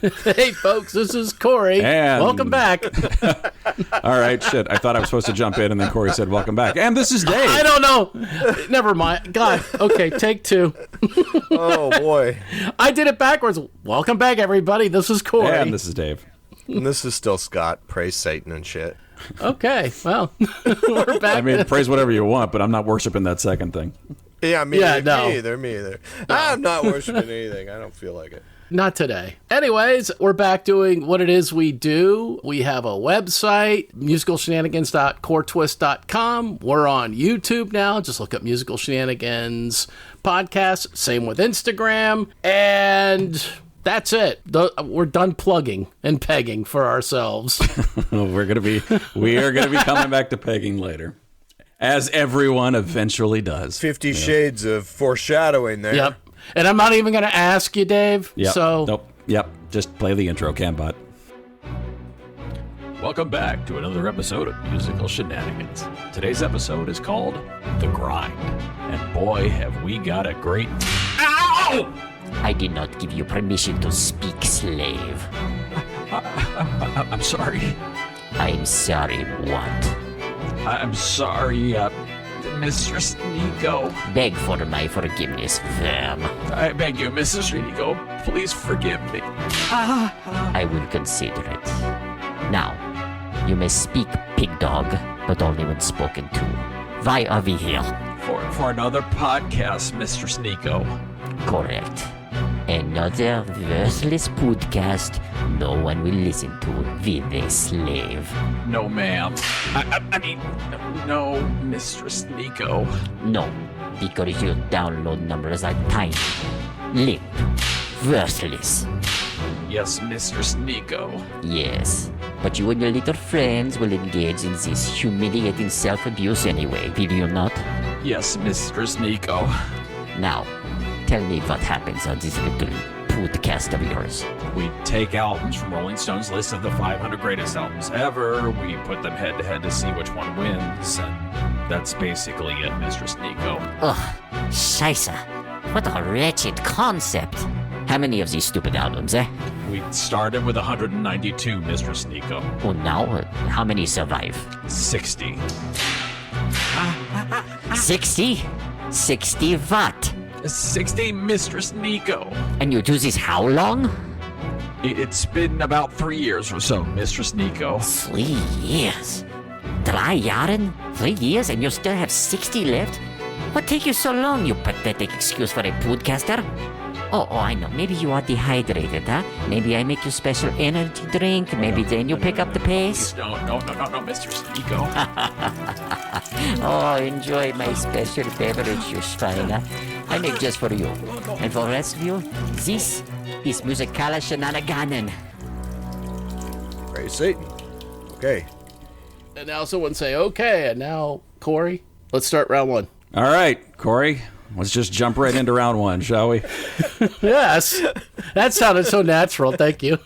Hey, folks, this is Corey. And... welcome back. All right, shit. I thought I was supposed to jump in, and then Corey said, welcome back. And this is Dave. I don't know. Never mind. God. Okay, take two. Oh, boy. I did it backwards. Welcome back, everybody. This is Corey. And this is Dave. And this is still Scott. Praise Satan and shit. Okay, well, we're back. I mean, praise whatever you want, but I'm not worshiping that second thing. Yeah, me either. No. I'm not worshiping anything. I don't feel like it. Not today. Anyways, we're back doing what it is we do. We have a website, musicalshenanigans.coretwist.com. We're on YouTube now. Just look up Musical Shenanigans Podcast. Same with Instagram. And that's it. We're done plugging and pegging for ourselves. We are gonna be coming back to pegging later, as everyone eventually does. 50 Shades of foreshadowing there. Yep. And I'm not even going to ask you, Dave. Yep. So nope. Yep. Just play the intro, Cambot. Welcome back to another episode of Musical Shenanigans. Today's episode is called The Grind. And boy, have we got a great... Ow! I did not give you permission to speak, slave. I'm sorry. I'm sorry, what? I'm sorry, Mistress Nico. Beg for my forgiveness, verm. I beg you, Mrs. Nico, please forgive me. I will consider it. Now, you may speak, pig dog, but only when spoken to. Why are we here? For another podcast, Mistress Nico. Correct. Another worthless podcast no one will listen to with a slave. No, ma'am. I mean, no, Mistress Nico. No, because your download numbers are tiny, limp, worthless. Yes, Mistress Nico. Yes, but you and your little friends will engage in this humiliating self-abuse anyway, will you not? Yes, Mistress Nico. Now, tell me what happens on this little podcast of yours. We take albums from Rolling Stone's list of the 500 greatest albums ever. We put them head to head to see which one wins, and that's basically it, Mistress Nico. Ugh, scheisse. What a wretched concept. How many of these stupid albums, eh? We started with 192, Mistress Nico. Oh, now, how many survive? 60. 60? 60 what? 60, Mistress Nico. And you do this how long? It's been about 3 years or so, Mistress Nico. 3 years? 3 jaren? 3 years and you still have 60 left? What take you so long, you pathetic excuse for a podcaster? Oh, I know. Maybe you are dehydrated, huh? Maybe I make you special energy drink. Maybe then you pick up the pace. No, Mistress Nico. Oh, enjoy my special beverage, you Schweiner. I make just for you. And for the rest of you, this is Musical Shenanigans. Praise Satan. Okay. And now someone say, okay, and now, Corey, let's start round one. All right, Corey. Let's just jump right into round one, shall we? Yes. That sounded so natural. Thank you.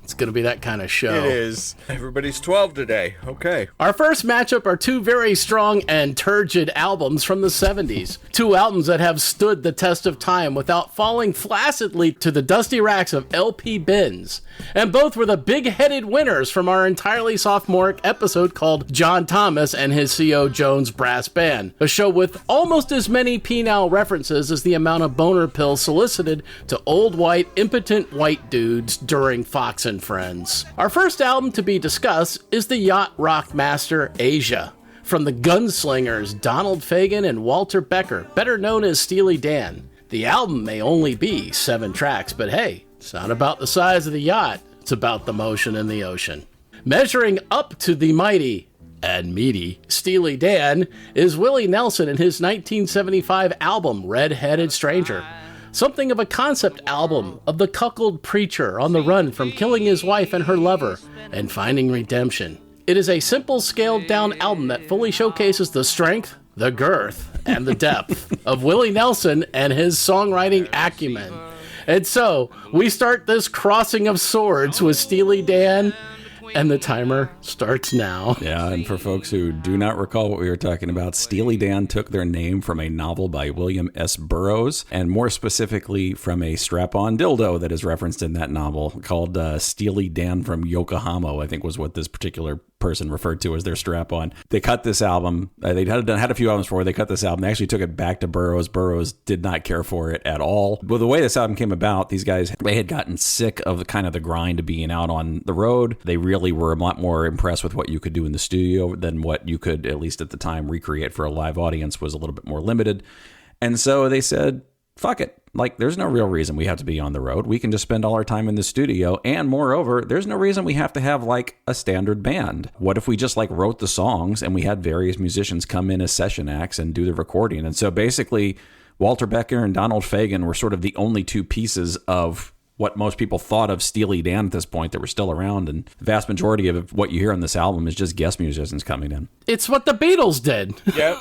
It's going to be that kind of show. It is. Everybody's 12 today. Okay. Our first matchup are two very strong and turgid albums from the 70s. Two albums that have stood the test of time without falling flaccidly to the dusty racks of LP bins. And both were the big-headed winners from our entirely sophomoric episode called John Thomas and his C.O. Jones Brass Band, a show with almost as many penile references as the amount of boner pills solicited to old white, impotent white dudes during Fox and Friends. Our first album to be discussed is the yacht rock master Asia, from the gunslingers Donald Fagen and Walter Becker, better known as Steely Dan. The album may only be 7 tracks, but hey, it's not about the size of the yacht, it's about the motion in the ocean. Measuring up to the mighty and meaty Steely Dan is Willie Nelson and his 1975 album Red-Headed Stranger. Something of a concept album of the cuckold preacher on the run from killing his wife and her lover and finding redemption. It is a simple, scaled-down album that fully showcases the strength, the girth, and the depth of Willie Nelson and his songwriting acumen. And so, we start this crossing of swords with Steely Dan And the timer starts now. Yeah, and for folks who do not recall what we were talking about, Steely Dan took their name from a novel by William S. Burroughs, and more specifically from a strap-on dildo that is referenced in that novel called Steely Dan from Yokohama, I think was what this particular person referred to as their strap-on. They cut this album. They had a few albums before. They cut this album. They actually took it back to Burroughs. Burroughs did not care for it at all. Well, the way this album came about, these guys, they had gotten sick of the grind of being out on the road. They really were a lot more impressed with what you could do in the studio than what you could, at least at the time, recreate for a live audience was a little bit more limited. And so they said, fuck it. Like, there's no real reason we have to be on the road. We can just spend all our time in the studio. And moreover, there's no reason we have to have like a standard band. What if we just like wrote the songs and we had various musicians come in as session acts and do the recording? And so basically, Walter Becker and Donald Fagen were sort of the only two pieces of what most people thought of Steely Dan at this point that were still around. And the vast majority of what you hear on this album is just guest musicians coming in. It's what the Beatles did. Yep.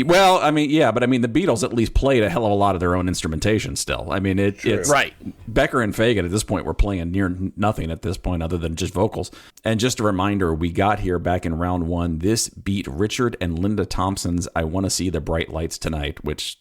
Well, I mean, yeah, but I mean, the Beatles at least played a hell of a lot of their own instrumentation still. I mean, it's right. Becker and Fagen at this point were playing near nothing at this point other than just vocals. And just a reminder, we got here back in round one. This beat Richard and Linda Thompson's I Want to See the Bright Lights Tonight, which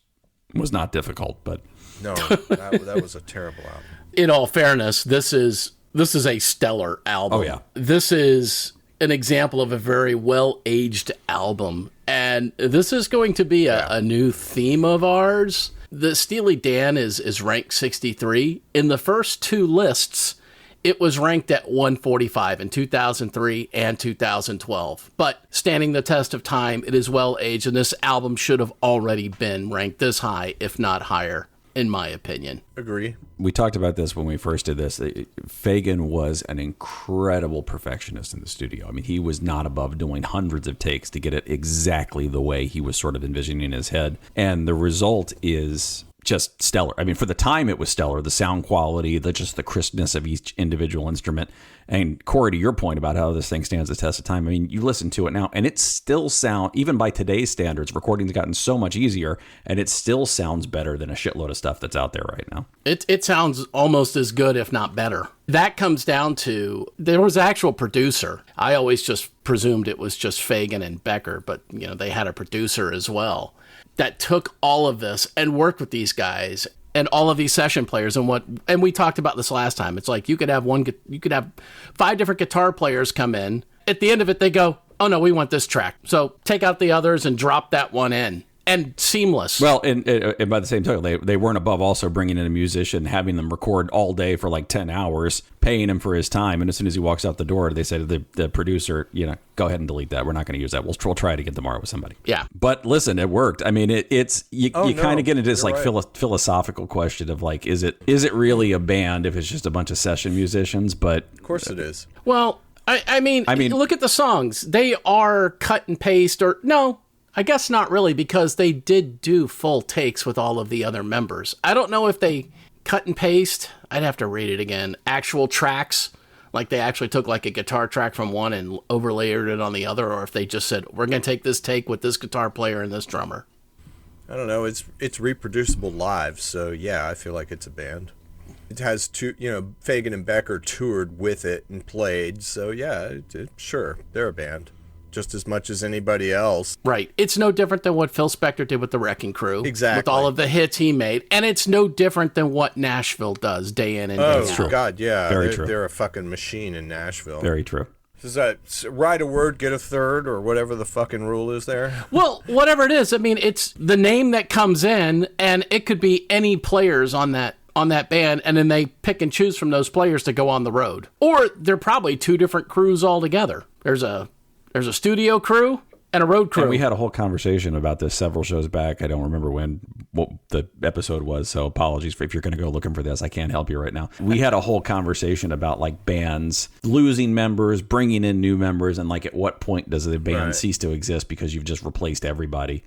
was not difficult, but... No, that was a terrible album. In all fairness, this is a stellar album. Oh, yeah. This is an example of a very well-aged album. And this is going to be a new theme of ours. The Steely Dan is ranked 63. In the first two lists, it was ranked at 145 in 2003 and 2012. But standing the test of time, it is well-aged, and this album should have already been ranked this high, if not higher, in my opinion. Agree. We talked about this when we first did this. Fagen was an incredible perfectionist in the studio. I mean, he was not above doing hundreds of takes to get it exactly the way he was sort of envisioning in his head. And the result is just stellar. I mean, for the time, it was stellar. The sound quality, just the crispness of each individual instrument. And Corey, to your point about how this thing stands the test of time, I mean, you listen to it now, and it still sounds, even by today's standards, recording's gotten so much easier, and it still sounds better than a shitload of stuff that's out there right now. It sounds almost as good, if not better. That comes down to, there was an actual producer. I always just presumed it was just Fagen and Becker, but they had a producer as well that took all of this and worked with these guys and all of these session players. And we talked about this last time. It's like you could have 5 different guitar players come in. At the end of it, they go, oh no, we want this track. So take out the others and drop that one in. And seamless. Well, and by the same token, they weren't above also bringing in a musician, having them record all day for like 10 hours, paying him for his time. And as soon as he walks out the door, they say to the producer, go ahead and delete that. We're not going to use that. We'll try it again tomorrow with somebody. Yeah. But listen, it worked. I mean, you kind of get into this like right. philosophical question of like, is it really a band if it's just a bunch of session musicians? But Of course it is. Well, I mean, look at the songs. They are cut and paste no. I guess not really, because they did do full takes with all of the other members. I don't know if they cut and paste. I'd have to read it again. Actual tracks, like they actually took like a guitar track from one and overlayered it on the other, or if they just said, we're going to take this take with this guitar player and this drummer. I don't know. It's reproducible live, so yeah, I feel like it's a band. It has two, Fagen and Becker toured with it and played, so yeah, sure, they're a band. Just as much as anybody else. Right. It's no different than what Phil Spector did with the Wrecking Crew. Exactly. With all of the hits he made. And it's no different than what Nashville does day in and day out. Oh, God, yeah. Very true. They're a fucking machine in Nashville. Very true. Is that write a word, get a third, or whatever the fucking rule is there? Well, whatever it is. I mean, it's the name that comes in, and it could be any players on that band, and then they pick and choose from those players to go on the road. Or they're probably two different crews altogether. There's a studio crew and a road crew. And we had a whole conversation about this several shows back. I don't remember what the episode was, so apologies if you're going to go looking for this. I can't help you right now. We had a whole conversation about like bands losing members, bringing in new members, and like at what point does the band cease to exist because you've just replaced everybody.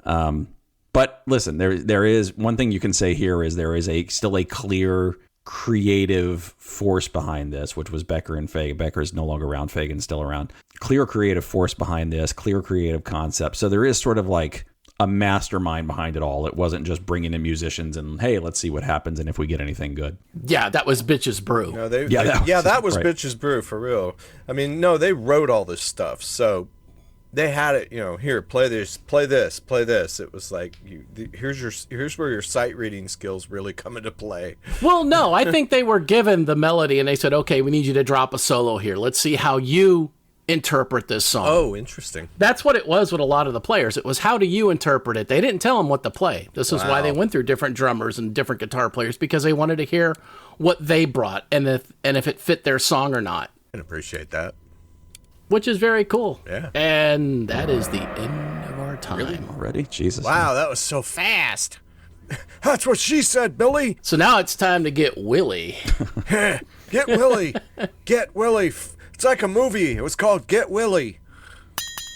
But listen, there is one thing you can say here is there is still a clear creative force behind this, which was Becker and Fagen. Becker is no longer around, Fagen's still around. Clear creative force behind this, clear creative concept. So there is sort of like a mastermind behind it all. It wasn't just bringing in musicians and, hey, let's see what happens and if we get anything good. Yeah, that was Bitches Brew. No, that was right. Bitches Brew for real. I mean, no, they wrote all this stuff, so they had it. Here, play this, play this, play this. It was like, here's where your sight reading skills really come into play. Well, no, I think they were given the melody and they said, okay, we need you to drop a solo here. Let's see how you interpret this song. Oh, interesting. That's what it was with a lot of the players. It was, how do you interpret it? They didn't tell them what to play. This is why they went through different drummers and different guitar players, because they wanted to hear what they brought and if it fit their song or not. I can appreciate that. Which is very cool. Yeah. And that is the end of our time. Really? Already? Jesus. Wow, that was so fast. That's what she said, Billy. So now it's time to get Willie. Get Willie. Get Willie. It's like a movie. It was called Get Willie.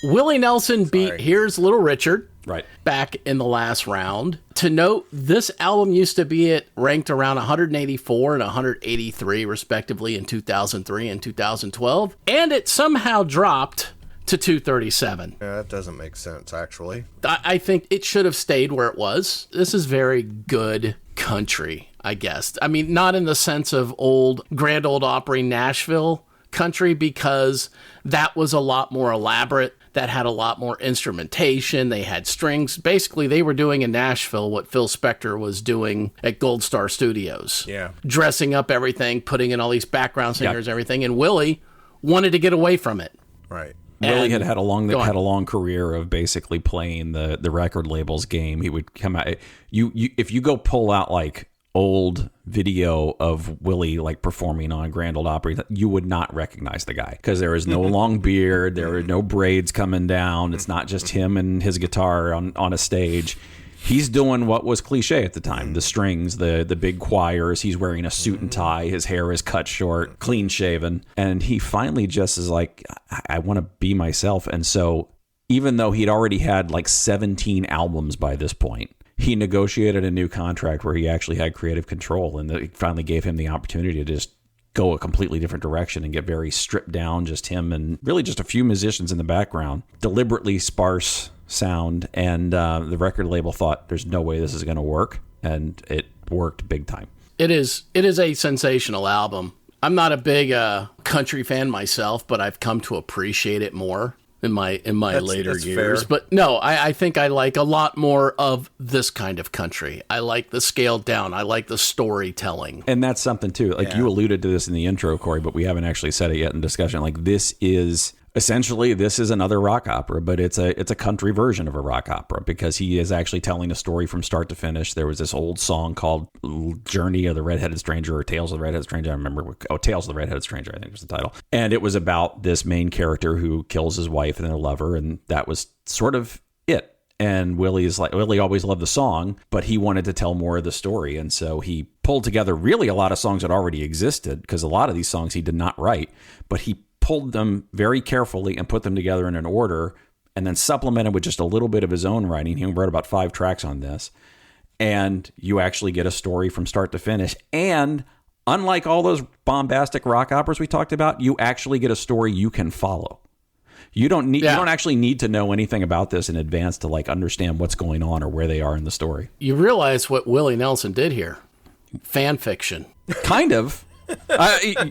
Willie Nelson beat Here's Little Richard Right. back in the last round. To note, this album used to be ranked around 184 and 183, respectively, in 2003 and 2012. And it somehow dropped to 237. Yeah, that doesn't make sense, actually. I think it should have stayed where it was. This is very good country, I guess. I mean, not in the sense of Grand Ole Opry Nashville country, because that was a lot more elaborate. That had a lot more instrumentation. They had strings. Basically, they were doing in Nashville what Phil Spector was doing at Gold Star Studios. Yeah. Dressing up everything, putting in all these background singers, everything. And Willie wanted to get away from it. Right. Willie had a long career of basically playing the record label's game. He would come out. If you go pull out like old video of Willie like performing on Grand Ole Opry, you would not recognize the guy, because there is no long beard, there are no braids coming down. It's not just him and his guitar on a stage. He's doing what was cliche at the time: the strings, the big choirs. He's wearing a suit and tie. His hair is cut short, clean shaven, and he finally just is like, I want to be myself. And so, even though he'd already had like 17 albums by this point, he negotiated a new contract where he actually had creative control, and it finally gave him the opportunity to just go a completely different direction and get very stripped down, just him and really just a few musicians in the background, deliberately sparse sound. And the record label thought, there's no way this is going to work, and it worked big time. It is a sensational album. I'm not a big country fan myself, but I've come to appreciate it more in my later years. Fair. But no, I think I like a lot more of this kind of country. I like the scaled down. I like the storytelling. And that's something too. Like you alluded to this in the intro, Corey, but we haven't actually said it yet in discussion. Like this is another rock opera, but it's a country version of a rock opera, because he is actually telling a story from start to finish. There was this old song called Journey of the Red-Headed Stranger, or Tales of the Red-Headed Stranger. I remember. Tales of the Red-Headed Stranger, I think was the title. And it was about this main character who kills his wife and their lover, and that was sort of it. And Willie always loved the song, but he wanted to tell more of the story. And so he pulled together really a lot of songs that already existed, because a lot of these songs he did not write, but he pulled them very carefully and put them together in an order, and then supplemented with just a little bit of his own writing. He wrote about 5 tracks on this, and you actually get a story from start to finish. And unlike all those bombastic rock operas we talked about, you actually get a story you can follow. You don't actually need to know anything about this in advance to like understand what's going on or where they are in the story. You realize what Willie Nelson did here? Fan fiction. Kind of.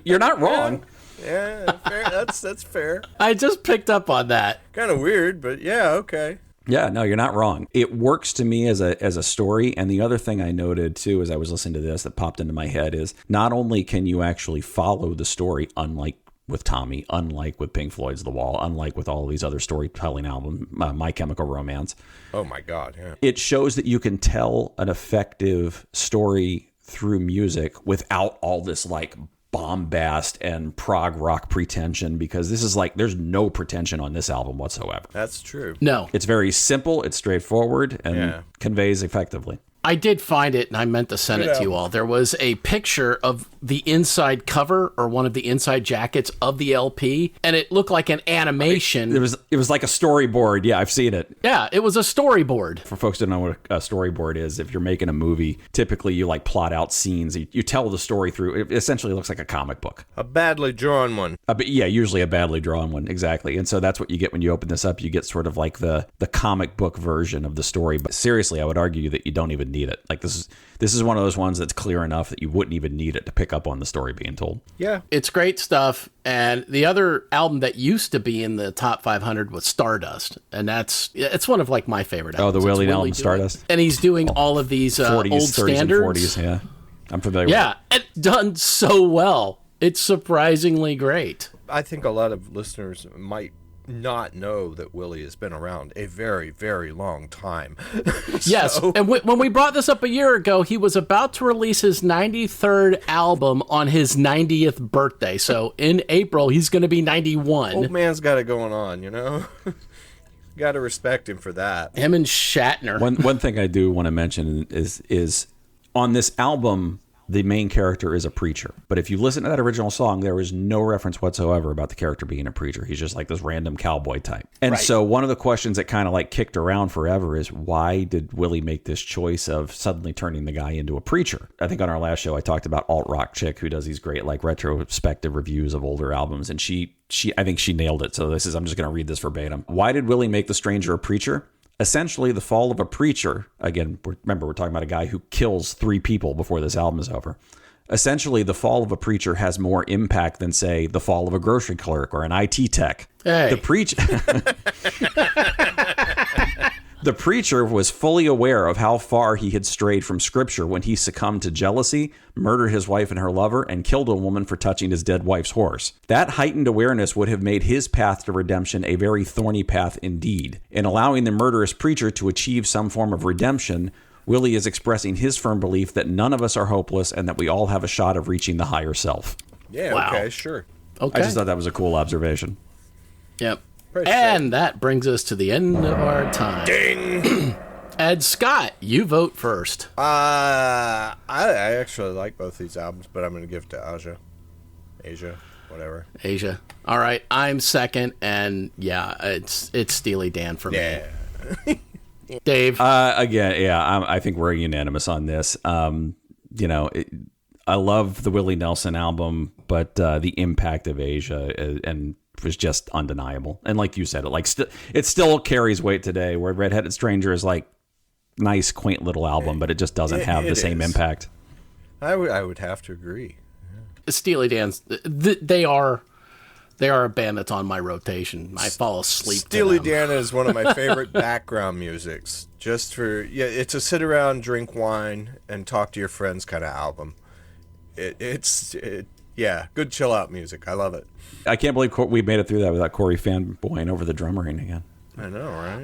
You're not wrong. Yeah, fair. That's fair. I just picked up on that. Kind of weird, but yeah, okay. Yeah, no, you're not wrong. It works to me as a story. And the other thing I noted too, as I was listening to this, that popped into my head is, not only can you actually follow the story, unlike with Tommy, unlike with Pink Floyd's The Wall, unlike with all of these other storytelling albums, My Chemical Romance. Oh my God, yeah. It shows that you can tell an effective story through music without all this like bombast and prog rock pretension, because this is like, there's no pretension on this album whatsoever. That's true. No. It's very simple, it's straightforward, and conveys effectively. I did find it, and I meant to send it to you all. There was a picture of the inside cover or one of the inside jackets of the LP, and it looked like an animation. It was like a storyboard. Yeah, I've seen it. Yeah, it was a storyboard. For folks who don't know what a storyboard is, if you're making a movie, typically you like plot out scenes. You tell the story through. It essentially looks like a comic book. A badly drawn one. But yeah, usually a badly drawn one. Exactly. And so that's what you get when you open this up. You get sort of like the comic book version of the story. But seriously, I would argue that you don't even need it. Like this is one of those ones that's clear enough that you wouldn't even need it to pick up on the story being told. Yeah. It's great stuff. And the other album that used to be in the top 500 was Stardust. And it's one of like my favorite albums. Oh, the Willie album, doing, Stardust. And he's doing all of these 40s, old 30s, standards. and 40s, yeah. I'm familiar with it. Yeah, and done so well. It's surprisingly great. I think a lot of listeners might not know that Willie has been around a very, very long time. Yes, and when we brought this up a year ago, he was about to release his 93rd album on his 90th birthday. So in April, he's going to be 91. Old man's got it going on, Got to respect him for that. Him and Shatner. One thing I do want to mention is on this album, the main character is a preacher. But if you listen to that original song, there is no reference whatsoever about the character being a preacher. He's just like this random cowboy type. And so one of the questions that kind of like kicked around forever is, why did Willie make this choice of suddenly turning the guy into a preacher? I think on our last show, I talked about alt rock chick who does these great like retrospective reviews of older albums. And I think she nailed it. So I'm just going to read this verbatim. Why did Willie make the stranger a preacher? Essentially, the fall of a preacher, again, remember, we're talking about a guy who kills 3 people before this album is over. Essentially, the fall of a preacher has more impact than, say, the fall of a grocery clerk or an IT tech. Hey. The preacher was fully aware of how far he had strayed from Scripture when he succumbed to jealousy, murdered his wife and her lover, and killed a woman for touching his dead wife's horse. That heightened awareness would have made his path to redemption a very thorny path indeed. In allowing the murderous preacher to achieve some form of redemption, Willie is expressing his firm belief that none of us are hopeless and that we all have a shot of reaching the higher self. Yeah, Wow. okay, sure. Okay. I just thought that was a cool observation. Yep. Pretty And that brings us to the end of our time. Ding! Ed Scott, you vote first. I actually like both these albums, but I'm going to give it to Asia, whatever. Asia. All right, I'm second, and yeah, it's Steely Dan for me. Yeah. Dave. Again, yeah, I think we're unanimous on this. I love the Willie Nelson album, but the impact of Asia and was just undeniable. And like you said, it still carries weight today. Where Red-Headed Stranger is like nice, quaint little album, but it just doesn't have the same impact. I would have to agree. Steely Dan's. They are a band that's on my rotation. I fall asleep. Steely to them. Dan is one of my favorite background musics. It's a sit around, drink wine, and talk to your friends kind of album. It's good chill out music. I love it. I can't believe we made it through that without Corey fanboying over the drummering again. I know, right?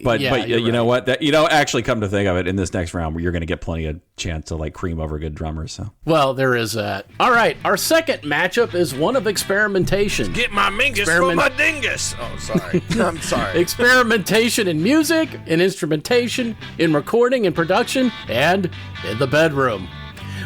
But you're you know right. what? Actually, come to think of it, in this next round, you're going to get plenty of chance to like cream over good drummers. So Well, there is that. All right, our second matchup is one of experimentation. Get my Mingus for my dingus. Oh, sorry. I'm sorry. Experimentation in music, in instrumentation, in recording and production, and in the bedroom.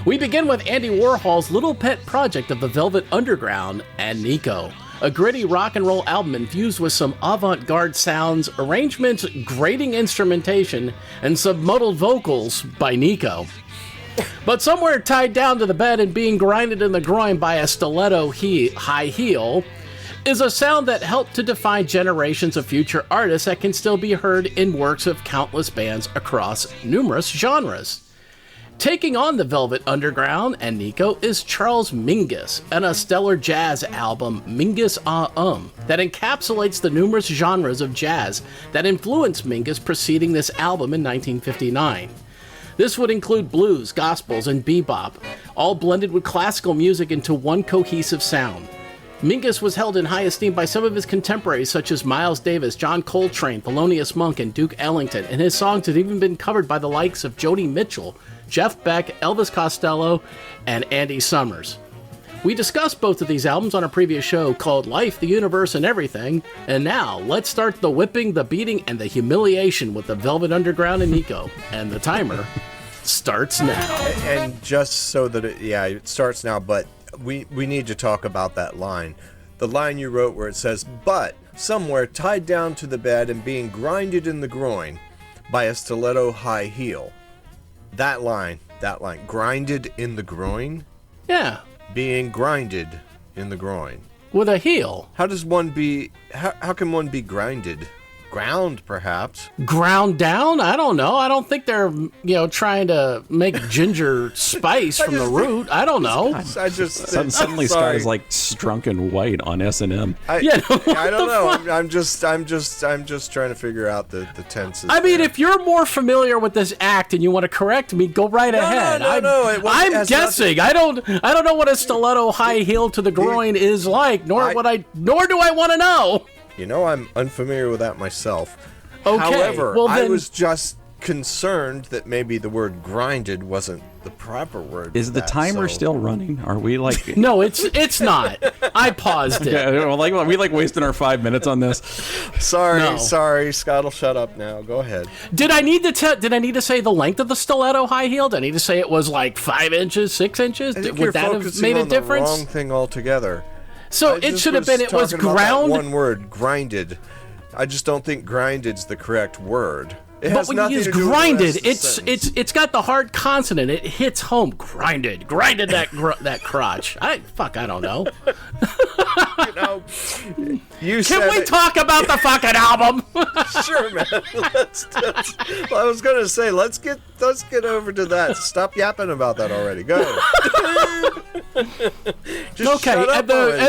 We begin with Andy Warhol's little pet project of the Velvet Underground and Nico, a gritty rock and roll album infused with some avant-garde sounds, arrangements, grating instrumentation, and submodal vocals by Nico. But somewhere tied down to the bed and being grinded in the groin by a stiletto high heel is a sound that helped to define generations of future artists that can still be heard in works of countless bands across numerous genres. Taking on the Velvet Underground and Nico is Charles Mingus and a stellar jazz album, Mingus that encapsulates the numerous genres of jazz that influenced Mingus preceding this album in 1959. This would include blues, gospels, and bebop, all blended with classical music into one cohesive sound. Mingus was held in high esteem by some of his contemporaries such as Miles Davis, John Coltrane, Thelonious Monk, and Duke Ellington, and his songs had even been covered by the likes of Joni Mitchell, Jeff Beck, Elvis Costello, and Andy Summers. We discussed both of these albums on a previous show called Life, the Universe, and Everything, and now let's start the whipping, the beating, and the humiliation with the Velvet Underground and Nico. And the timer starts now. And just so that it starts now, but we need to talk about that line. The line you wrote where it says, but somewhere tied down to the bed and being grinded in the groin by a stiletto high heel. That line, grinded in the groin? Yeah. Being grinded in the groin. With a heel. How can one be grinded? Ground, perhaps. Ground down? I don't know. I don't think they're, trying to make ginger spice from the root. I don't know. Suddenly Sky's like Strunken White on S&M. I don't know. I'm just trying to figure out the tenses. I mean, if you're more familiar with this act and you want to correct me, go right ahead. No. I'm guessing. I don't know what a stiletto high heel to the groin is like, nor do I want to know. I'm unfamiliar with that myself. Okay. However, I was just concerned that maybe the word grinded wasn't the proper word. Is the timer still running? Are we like... No, it's not. I paused it. Okay, are we wasting our 5 minutes on this? Sorry. Scott will shut up now. Go ahead. Did I need to say the length of the stiletto high heel? Did I need to say it was like 5 inches, 6 inches? Would that have made a difference? The wrong thing altogether. So it should have been, it was ground. One word, grinded. I just don't think grinded's the correct word. But when you use grinded, it's got the hard consonant. It hits home. Grinded that crotch. I don't know. Can we talk about the fucking album? Sure, man. I was gonna say let's get over to that. Stop yapping about that already. Go ahead. Okay, and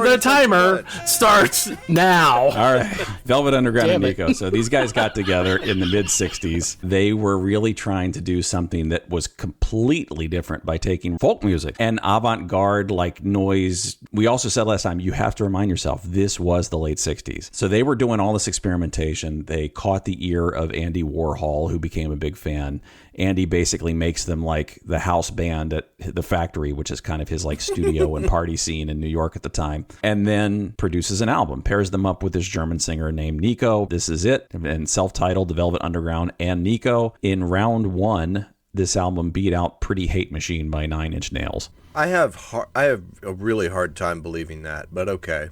the timer starts now. All right, Velvet Underground and Nico. So these guys got together in the mid-'60s. They were really trying to do something that was completely different by taking folk music and avant-garde like noise. We also said last time, you have to remind yourself, this was the late 60s. So they were doing all this experimentation. They caught the ear of Andy Warhol, who became a big fan. Andy basically makes them like the house band at the Factory, which is kind of his like studio and party scene in New York at the time, and then produces an album, pairs them up with this German singer named Nico. This is it, and self-titled, The Velvet Underground and Nico. In round one, this album beat out Pretty Hate Machine by 9 Inch Nails. I have a really hard time believing that, but okay.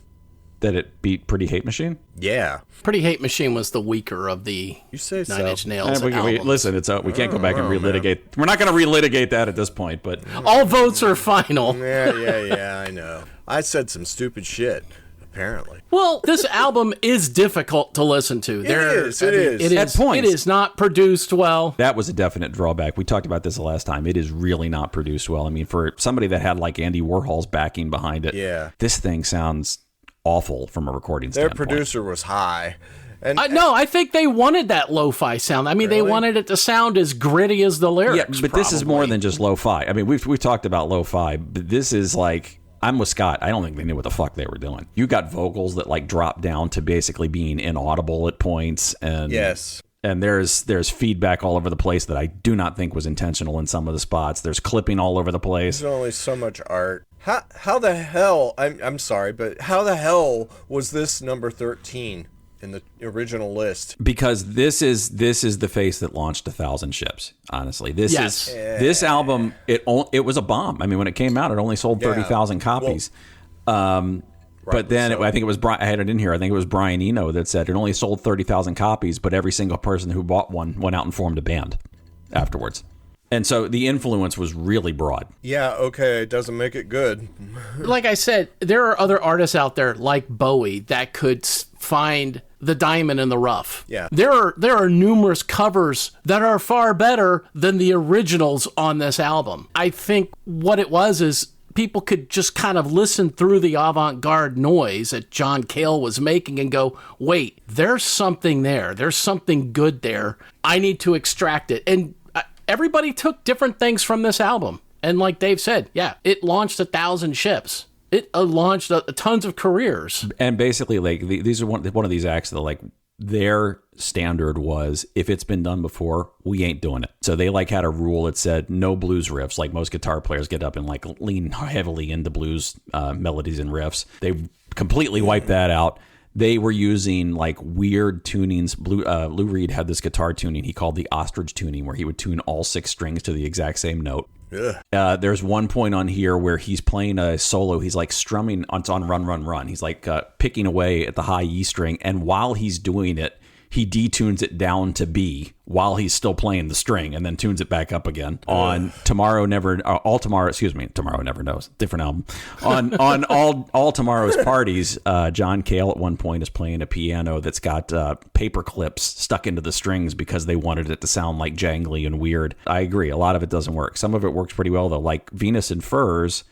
That it beat Pretty Hate Machine? Yeah. Pretty Hate Machine was the weaker of the 9 Inch Nails albums. Listen, we can't go back and relitigate. Man. We're not going to relitigate that at this point, but... All votes are final. Yeah, I know. I said some stupid shit, apparently. Well, this album is difficult to listen to. It is. At points. It is not produced well. That was a definite drawback. We talked about this the last time. It is really not produced well. I mean, for somebody that had like Andy Warhol's backing behind it, this thing sounds awful from a recording standpoint. Their producer was high. No, I think they wanted that lo-fi sound. I mean, they wanted it to sound as gritty as the lyrics. Yeah, but this is more than just lo-fi. I mean, we've talked about lo-fi, but this is like... I'm with Scott. I don't think they knew what the fuck they were doing. You got vocals that like drop down to basically being inaudible at points, and yes, and there's feedback all over the place that I do not think was intentional in some of the spots. There's clipping all over the place. There's only so much art. How the hell? I'm sorry, but how the hell was this number 13 in the original list? Because this is the face that launched 1,000 ships. Honestly, this album it was a bomb. I mean, when it came out, it only sold 30,000 copies. But then I think it was I had it in here. I think it was Brian Eno that said it only sold 30,000 copies, but every single person who bought one went out and formed a band afterwards. And so the influence was really broad. Yeah, okay, it doesn't make it good. Like I said, there are other artists out there like Bowie that could find the diamond in the rough. Yeah. There are numerous covers that are far better than the originals on this album. I think what it was is people could just kind of listen through the avant-garde noise that John Cale was making and go, wait, there's something there. There's something good there. I need to extract it. And everybody took different things from this album. And like Dave said, yeah, it launched 1,000 ships. It launched tons of careers. And basically, like these are one of these acts that like their standard was, if it's been done before, we ain't doing it. So they like had a rule that said no blues riffs. Like most guitar players get up and like lean heavily into blues melodies and riffs. They completely wiped that out. They were using like weird tunings. Lou Reed had this guitar tuning he called the ostrich tuning, where he would tune all 6 strings to the exact same note. There's one point on here where he's playing a solo. He's like strumming. It's on Run, Run, Run. He's like picking away at the high E string. And while he's doing it, he detunes it down to B while he's still playing the string, and then tunes it back up again. On Tomorrow Never Knows, different album. On all Tomorrow's Parties, John Cale at one point is playing a piano that's got paper clips stuck into the strings because they wanted it to sound like jangly and weird. I agree, a lot of it doesn't work. Some of it works pretty well though, like Venus and Furs.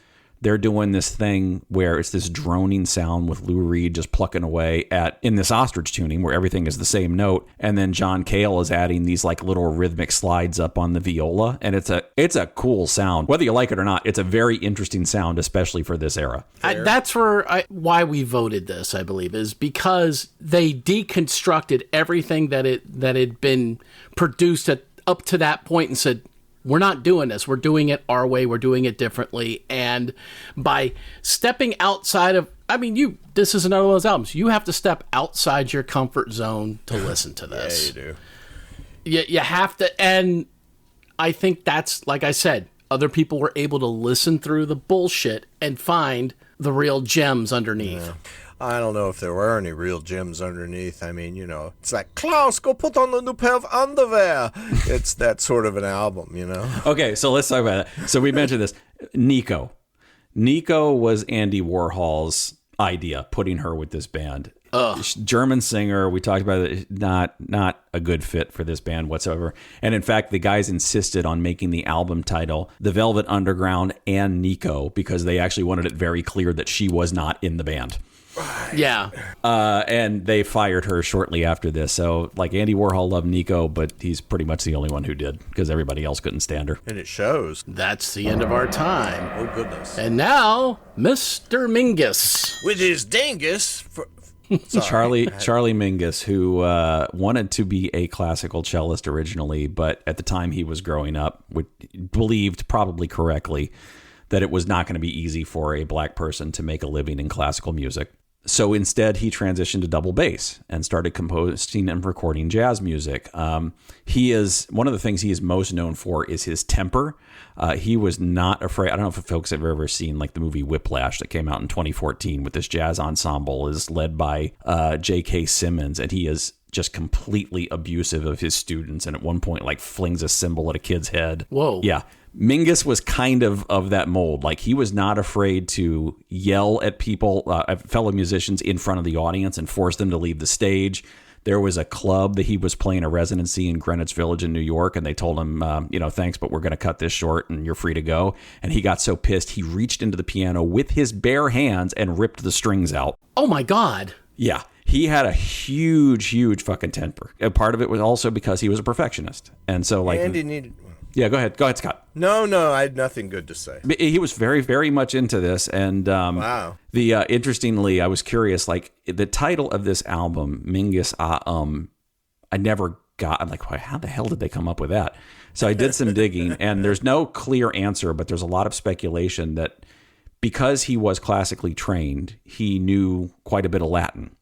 They're doing this thing where it's this droning sound with Lou Reed just plucking away in this ostrich tuning where everything is the same note. And then John Cale is adding these like little rhythmic slides up on the viola. And it's a cool sound. Whether you like it or not, it's a very interesting sound, especially for this era. That's why we voted this, I believe, is because they deconstructed everything that had been produced up to that point and said, we're not doing this. We're doing it our way. We're doing it differently. And by stepping outside of, this is another one of those albums. You have to step outside your comfort zone to listen to this. Yeah, you do. You have to. And I think that's, like I said, other people were able to listen through the bullshit and find the real gems underneath. Yeah. I don't know if there were any real gems underneath. It's like, Klaus, go put on a new pair of underwear. It's that sort of an album, Okay, so let's talk about it. So we mentioned this. Nico. Nico was Andy Warhol's idea, putting her with this band. German singer, we talked about it, not a good fit for this band whatsoever. And in fact, the guys insisted on making the album title The Velvet Underground and Nico because they actually wanted it very clear that she was not in the band. Yeah. And they fired her shortly after this. So, like, Andy Warhol loved Nico, but he's pretty much the only one who did because everybody else couldn't stand her. And it shows. That's the end of our time. Oh, goodness. And now, Mr. Mingus. With his dingus. Charlie Mingus, who wanted to be a classical cellist originally, but at the time he was growing up, believed probably correctly that it was not going to be easy for a black person to make a living in classical music. So instead, he transitioned to double bass and started composing and recording jazz music. He is one of the things he is most known for is his temper. He was not afraid. I don't know if folks have ever seen like the movie Whiplash that came out in 2014 with this jazz ensemble is led by J.K. Simmons, and he is just completely abusive of his students. And at one point, like flings a cymbal at a kid's head. Whoa. Yeah. Mingus was kind of that mold. Like he was not afraid to yell at people, fellow musicians in front of the audience and force them to leave the stage. There was a club that he was playing a residency in Greenwich Village in New York, and they told him, thanks, but we're going to cut this short and you're free to go. And he got so pissed, he reached into the piano with his bare hands and ripped the strings out. Oh my God. Yeah. He had a huge fucking temper. And part of it was also because he was a perfectionist. And so like... And he needed... Yeah, go ahead. Go ahead, Scott. No, I had nothing good to say. He was very, very much into this. And wow. Interestingly, I was curious, like the title of this album, Mingus I never got, I'm like, how the hell did they come up with that? So I did some digging, and there's no clear answer, but there's a lot of speculation that because he was classically trained, he knew quite a bit of Latin.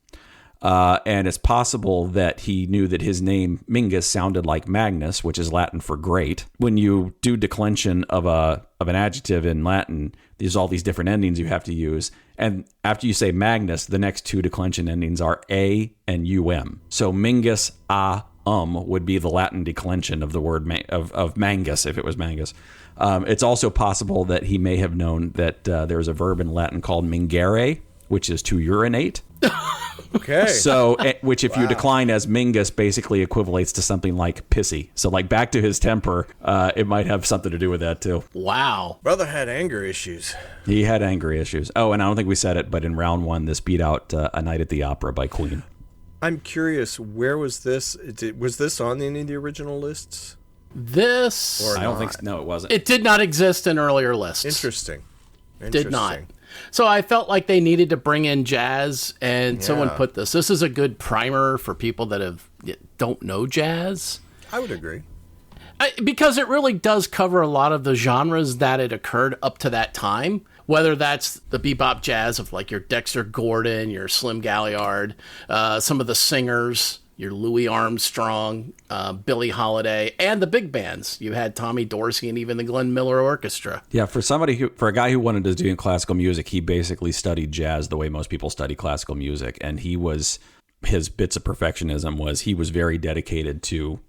And it's possible that he knew that his name Mingus sounded like Magnus, which is Latin for great. When you do declension of an adjective in Latin, there's all these different endings you have to use. And after you say Magnus, the next two declension endings are a and so Mingus would be the Latin declension of the word of Mangus if it was Mangus. It's also possible that he may have known that there's a verb in Latin called mingere, which is to urinate. Okay. So, which if you decline as Mingus basically equivalates to something like pissy. So like back to his temper, it might have something to do with that too. Wow. Brother had anger issues. He had anger issues. Oh, and I don't think we said it, but in round one, this beat out A Night at the Opera by Queen. I'm curious, where was this? Was this on any of the original lists? This... I don't think so. No, it wasn't. It did not exist in earlier lists. Interesting. Did not. So I felt like they needed to bring in jazz, and someone put this. This is a good primer for people that don't know jazz. I would agree. Because it really does cover a lot of the genres that had occurred up to that time, whether that's the bebop jazz of like your Dexter Gordon, your Slim Galliard, some of the singers, your Louis Armstrong, Billie Holiday, and the big bands. You had Tommy Dorsey and even the Glenn Miller Orchestra. Yeah, for a guy who wanted to do classical music, he basically studied jazz the way most people study classical music, and his bits of perfectionism was he was very dedicated to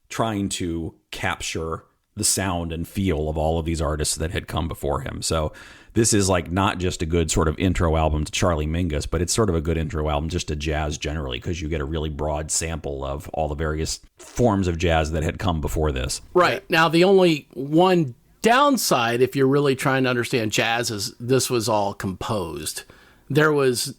trying to capture the sound and feel of all of these artists that had come before him. So this is like not just a good sort of intro album to Charlie Mingus, but it's sort of a good intro album just to jazz generally, because you get a really broad sample of all the various forms of jazz that had come before this. Right. Now, the only one downside, if you're really trying to understand jazz, is this was all composed. There was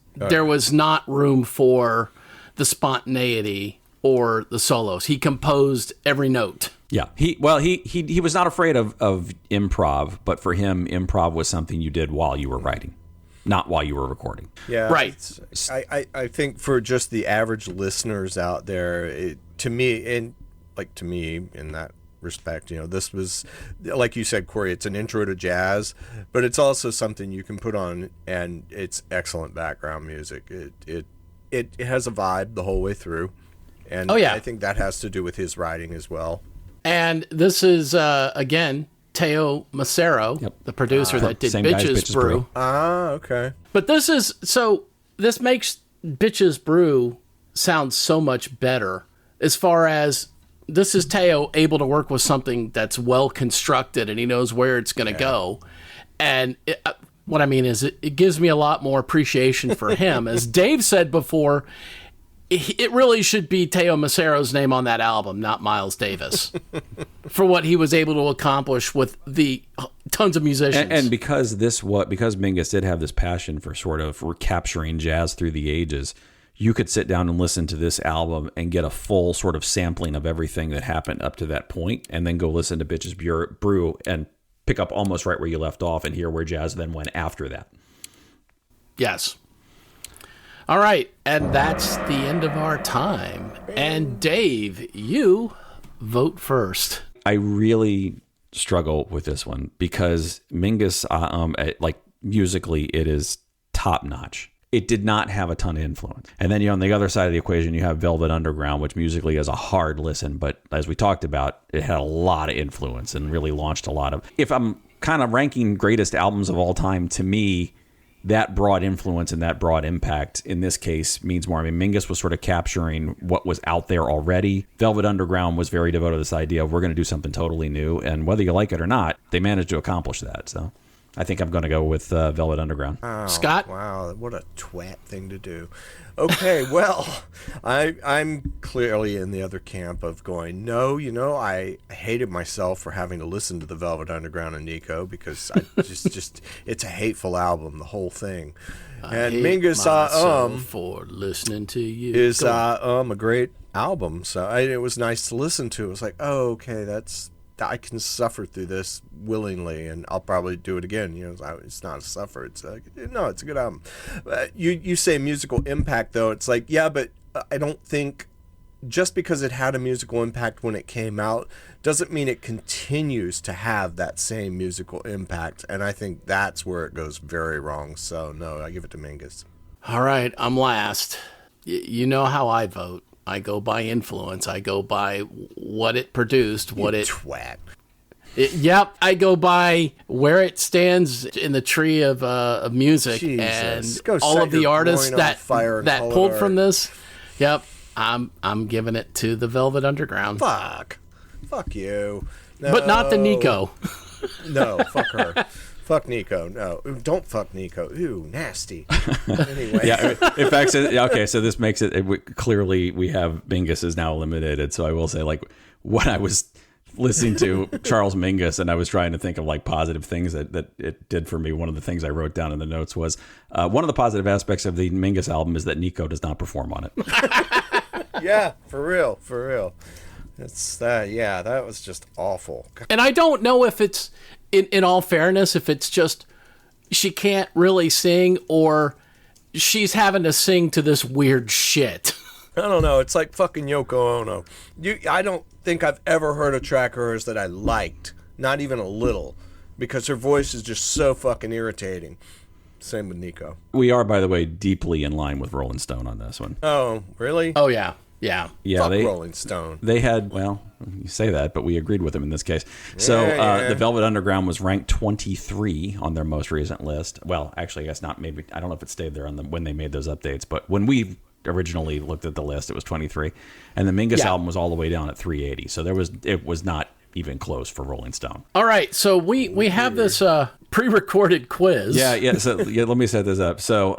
not room for the spontaneity or the solos. He composed every note. Yeah, he was not afraid of improv, but for him, improv was something you did while you were writing, not while you were recording. Yeah, right. I think for just the average listeners out there, to me in that respect, this was, like you said, Corey, it's an intro to jazz, but it's also something you can put on, and it's excellent background music. It has a vibe the whole way through, and I think that has to do with his writing as well. And this is, again, Teo Macero, the producer that did Bitches Brew. Ah, okay. But this makes Bitches Brew sound so much better, as far as this is Teo able to work with something that's well constructed and he knows where it's going to go. And what I mean is it gives me a lot more appreciation for him. As Dave said before, it really should be Teo Macero's name on that album, not Miles Davis, for what he was able to accomplish with the tons of musicians. And because Mingus did have this passion for sort of recapturing jazz through the ages, you could sit down and listen to this album and get a full sort of sampling of everything that happened up to that point, and then go listen to Bitches Brew and pick up almost right where you left off and hear where jazz then went after that. Yes. All right, and that's the end of our time. And Dave, you vote first. I really struggle with this one because Mingus, musically, it is top notch. It did not have a ton of influence. And then on the other side of the equation, you have Velvet Underground, which musically is a hard listen, but as we talked about, it had a lot of influence and really launched a lot of. If I'm kind of ranking greatest albums of all time, to me, that broad influence and that broad impact in this case means more. I mean, Mingus was sort of capturing what was out there already. Velvet Underground was very devoted to this idea of we're going to do something totally new. And whether you like it or not, they managed to accomplish that. So I think I'm going to go with Velvet Underground. Oh, Scott? Wow, what a twat thing to do. Okay, well, I'm clearly in the other camp of going, no, I hated myself for having to listen to the Velvet Underground and Nico because I just it's a hateful album, the whole thing. And Mingus for listening to you is a great album. So it was nice to listen to. It was like, oh, okay, I can suffer through this willingly, and I'll probably do it again. It's not a suffer. It's a good album. You say musical impact, though. It's like, yeah, but I don't think just because it had a musical impact when it came out doesn't mean it continues to have that same musical impact. And I think that's where it goes very wrong. So, no, I give it to Mingus. All right, I'm last. You know how I vote. I go by influence. I go by what it produced, twat. Yep, I go by where it stands in the tree of music. Jesus. And all of the artists that pulled from this. Yep, I'm giving it to the Velvet Underground. Fuck you. No. But not the Nico. No, fuck her. Fuck Nico. No, don't fuck Nico. Ooh, nasty. Anyway. Yeah, in fact, so this makes it clearly we have Mingus is now eliminated. So I will say, like, when I was listening to Charles Mingus and I was trying to think of like positive things that it did for me, one of the things I wrote down in the notes was one of the positive aspects of the Mingus album is that Nico does not perform on it. Yeah, for real. It's that. Yeah, that was just awful. And I don't know if it's, in all fairness, if it's just she can't really sing, or she's having to sing to this weird shit. I don't know. It's like fucking Yoko Ono. I don't think I've ever heard a track of hers that I liked. Not even a little. Because her voice is just so fucking irritating. Same with Nico. We are, by the way, deeply in line with Rolling Stone on this one. Oh, really? Oh, yeah. Yeah. Fuck Rolling Stone. They had, well, you say that, but we agreed with them in this case. So the Velvet Underground was ranked 23 on their most recent list. Well, actually, I guess not. Maybe I don't know if it stayed there when they made those updates. But when we originally looked at the list, it was 23, and the Mingus album was all the way down at 380. So it was not even close for Rolling Stone. All right, so we have this pre-recorded quiz. Yeah. So let me set this up. So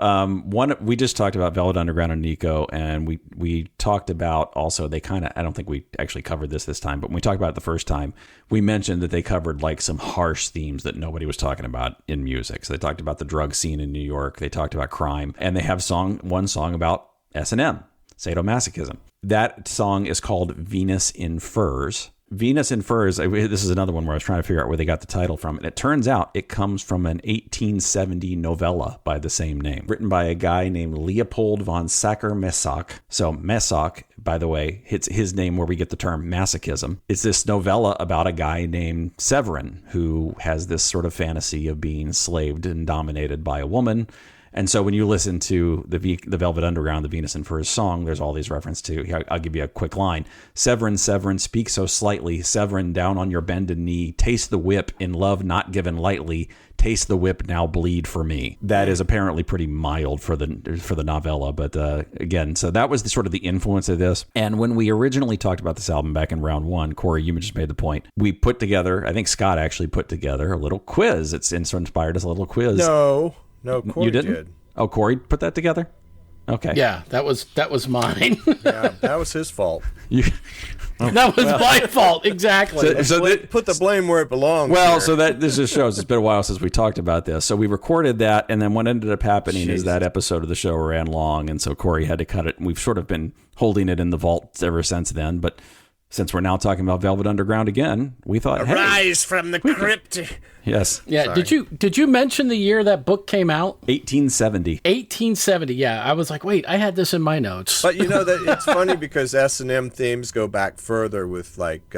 we just talked about Velvet Underground and Nico, and we talked about also I don't think we actually covered this time, but when we talked about it the first time, we mentioned that they covered like some harsh themes that nobody was talking about in music. So they talked about the drug scene in New York, they talked about crime, and they have one song about S&M, sadomasochism. That song is called Venus in Furs. Venus in Furs, this is another one where I was trying to figure out where they got the title from. And it turns out it comes from an 1870 novella by the same name, written by a guy named Leopold von Sacher-Masoch. So Masoch, by the way, it's his name where we get the term masochism. It's this novella about a guy named Severin who has this sort of fantasy of being enslaved and dominated by a woman. And so when you listen to the Velvet Underground, the Venus in Furs song, there's all these references to, I'll give you a quick line. Severin, Severin, speak so slightly. Severin, down on your bended knee. Taste the whip in love not given lightly. Taste the whip, now bleed for me. That is apparently pretty mild for the novella. But again, so that was sort of the influence of this. And when we originally talked about this album back in round one, Corey, you just made the point. We put together, I think Scott actually put together a little quiz. It's inspired us a little quiz. No, Corey you didn't? did. Oh, Corey put that together? Okay. Yeah, that was mine. Yeah, that was his fault. That was my fault, exactly. So put the blame where it belongs. Well, here. so this just shows it's been a while since we talked about this. So we recorded that, and then what ended up happening is that episode of the show ran long, and so Corey had to cut it, and we've sort of been holding it in the vault ever since then. But since we're now talking about Velvet Underground again, we thought, Rise from the crypt. Yes. Yeah. Sorry. Did you mention the year that book came out? 1870. 1870. Yeah. I was like, wait, I had this in my notes. But you know that it's funny because S&M themes go back further with like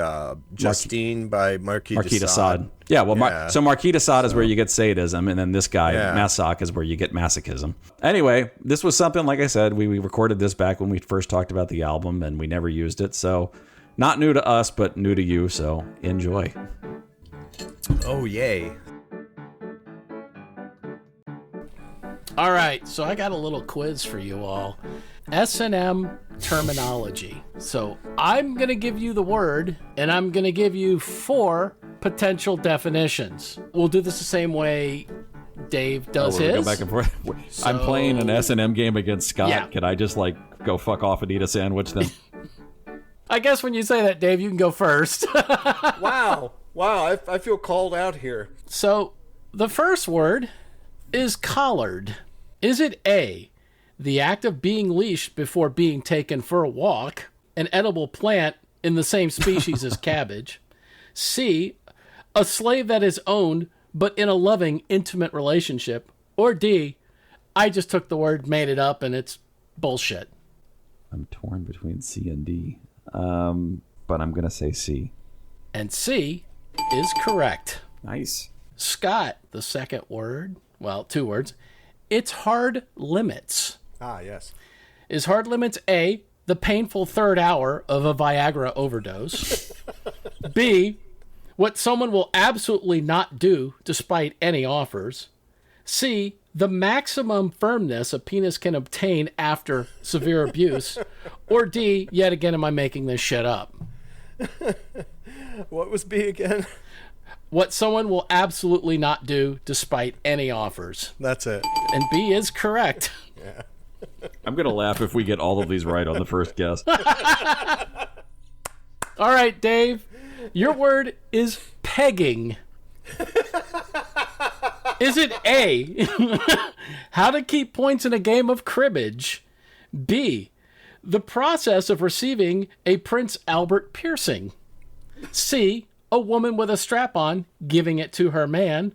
Justine by Marquis de Sade. Yeah, well, so Marquis de Sade is where you get sadism, and then this guy, Masoch, is where you get masochism. Anyway, this was something, like I said, we recorded this back when we first talked about the album, and we never used it, so not new to us, but new to you, so enjoy. Oh, yay. All right, so I got a little quiz for you all. S&M terminology. So I'm going to give you the word, and I'm going to give you 4 potential definitions. We'll do this the same way Dave does his. Go back and forth. I'm playing an S&M game against Scott. Yeah. Can I just go fuck off and eat a sandwich then? I guess when you say that, Dave, you can go first. Wow, I feel called out here. So the first word is collared. Is it A, the act of being leashed before being taken for a walk, an edible plant in the same species as cabbage? C, a slave that is owned but in a loving, intimate relationship? Or D, I just took the word, made it up, and it's bullshit? I'm torn between C and D, but I'm going to say C. And C is correct. Nice. Scott, the second word, well, 2 words, it's hard limits. Ah, yes. Is hard limits A, the painful third hour of a Viagra overdose? B, what someone will absolutely not do despite any offers? C, the maximum firmness a penis can obtain after severe abuse? Or D, yet again, am I making this shit up? What was B again? What someone will absolutely not do despite any offers. That's it. And B is correct. Yeah. I'm going to laugh if we get all of these right on the first guess. All right, Dave. Your word is pegging. Is it A, how to keep points in a game of cribbage? B, the process of receiving a Prince Albert piercing? C, a woman with a strap-on giving it to her man?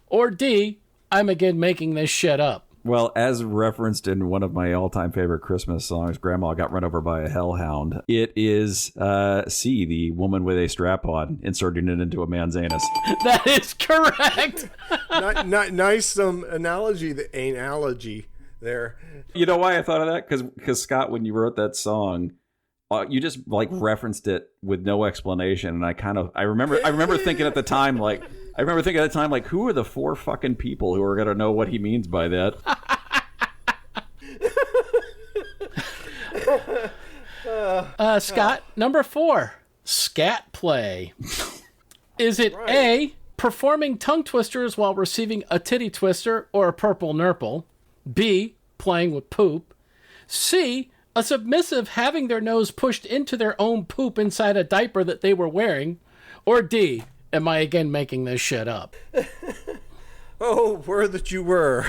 Or D, I'm again making this shit up. Well, as referenced in one of my all-time favorite Christmas songs, Grandma Got Run Over by a Hellhound, it is C, the woman with a strap-on, inserting it into a man's anus. That is correct. Nice analogy, the analogy there. You know why I thought of that? Because Scott, when you wrote that song, you just like referenced it with no explanation, and I remember thinking at the time like. Who are the 4 fucking people who are going to know what he means by that? Scott, number 4, scat play. Is it A, performing tongue twisters while receiving a titty twister or a purple nurple? B, playing with poop? C, a submissive having their nose pushed into their own poop inside a diaper that they were wearing? Or D, am I again making this shit up? Oh, word that you were.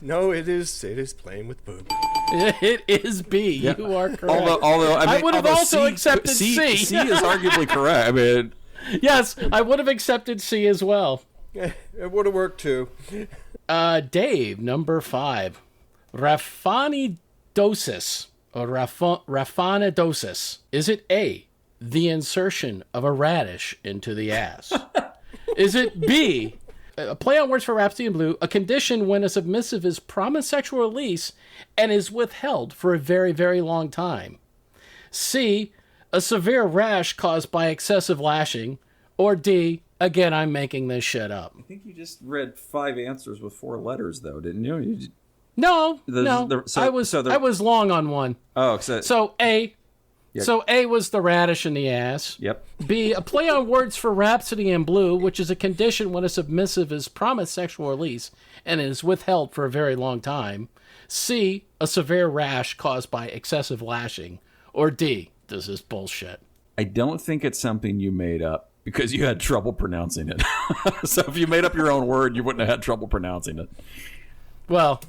No, it is playing with poop. It is B. Yeah. You are correct. Although I would have also accepted C. C is arguably correct. I mean, yes, I would have accepted C as well. It would have worked too. Dave, number 5, raphanidosis or raphanidosis. Is it A, the insertion of a radish into the ass? Is it B, a play on words for Rhapsody in Blue, a condition when a submissive is promised sexual release and is withheld for a very, very long time? C, a severe rash caused by excessive lashing? Or D, again, I'm making this shit up. I think you just read 5 answers with 4 letters, though, didn't you? No. I was long on one. Oh, so A. Yep. So A was the radish in the ass. Yep. B, a play on words for Rhapsody in Blue, which is a condition when a submissive is promised sexual release and is withheld for a very long time. C, a severe rash caused by excessive lashing. Or D, this is bullshit. I don't think it's something you made up because you had trouble pronouncing it. So if you made up your own word, you wouldn't have had trouble pronouncing it. Well.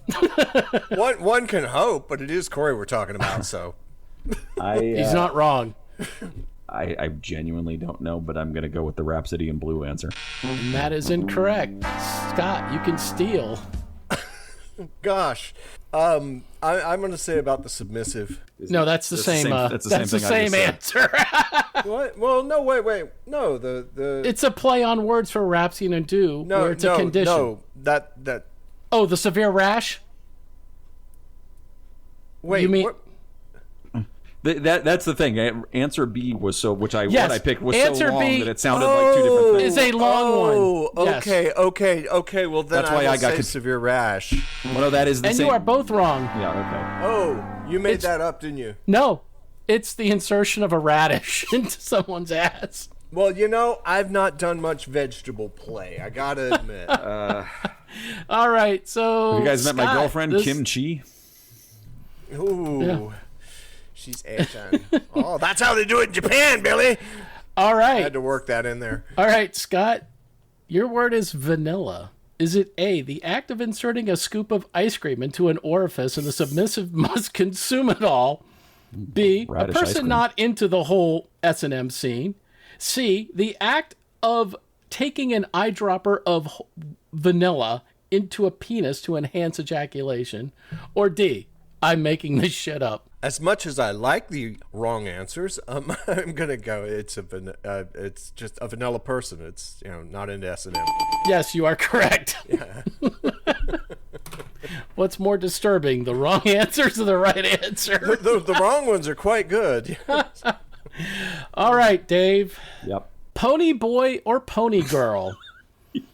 one can hope, but it is Corey we're talking about, so... He's not wrong. I genuinely don't know, but I'm going to go with the Rhapsody in Blue answer. And that is incorrect. Scott, you can steal. Gosh. I'm going to say about the submissive. No, that's the same. That's the same answer. What? Well, no, wait. No, the It's a play on words for Rhapsody in Blue, where it's a condition. No, that. Oh, the severe rash? Wait, you mean... What? That's the thing. Answer B was so, what I picked was answer so long B, that it sounded like 2 different things. Is a long one. Okay, yes. okay. Well, then that's why I got severe rash. Well, no, that is the same. And you are both wrong. Yeah. Okay. Oh, you made that up, didn't you? No, it's the insertion of a radish into someone's ass. Well, I've not done much vegetable play. I gotta admit. All right, so have you guys met my girlfriend Kim Chi? Ooh. Yeah. She's Asian. Oh, that's how they do it in Japan, Billy. All right. I had to work that in there. All right, Scott. Your word is vanilla. Is it A, the act of inserting a scoop of ice cream into an orifice and the submissive must consume it all? B, Radish a person not into the whole S&M scene? C, the act of taking an eyedropper of vanilla into a penis to enhance ejaculation? Or D, I'm making this shit up. As much as I like the wrong answers, I'm gonna go. It's just a vanilla person. It's not into S&M. Yes, you are correct. Yeah. What's more disturbing, the wrong answers or the right answer? The wrong ones are quite good. All right, Dave. Yep. Pony boy or pony girl?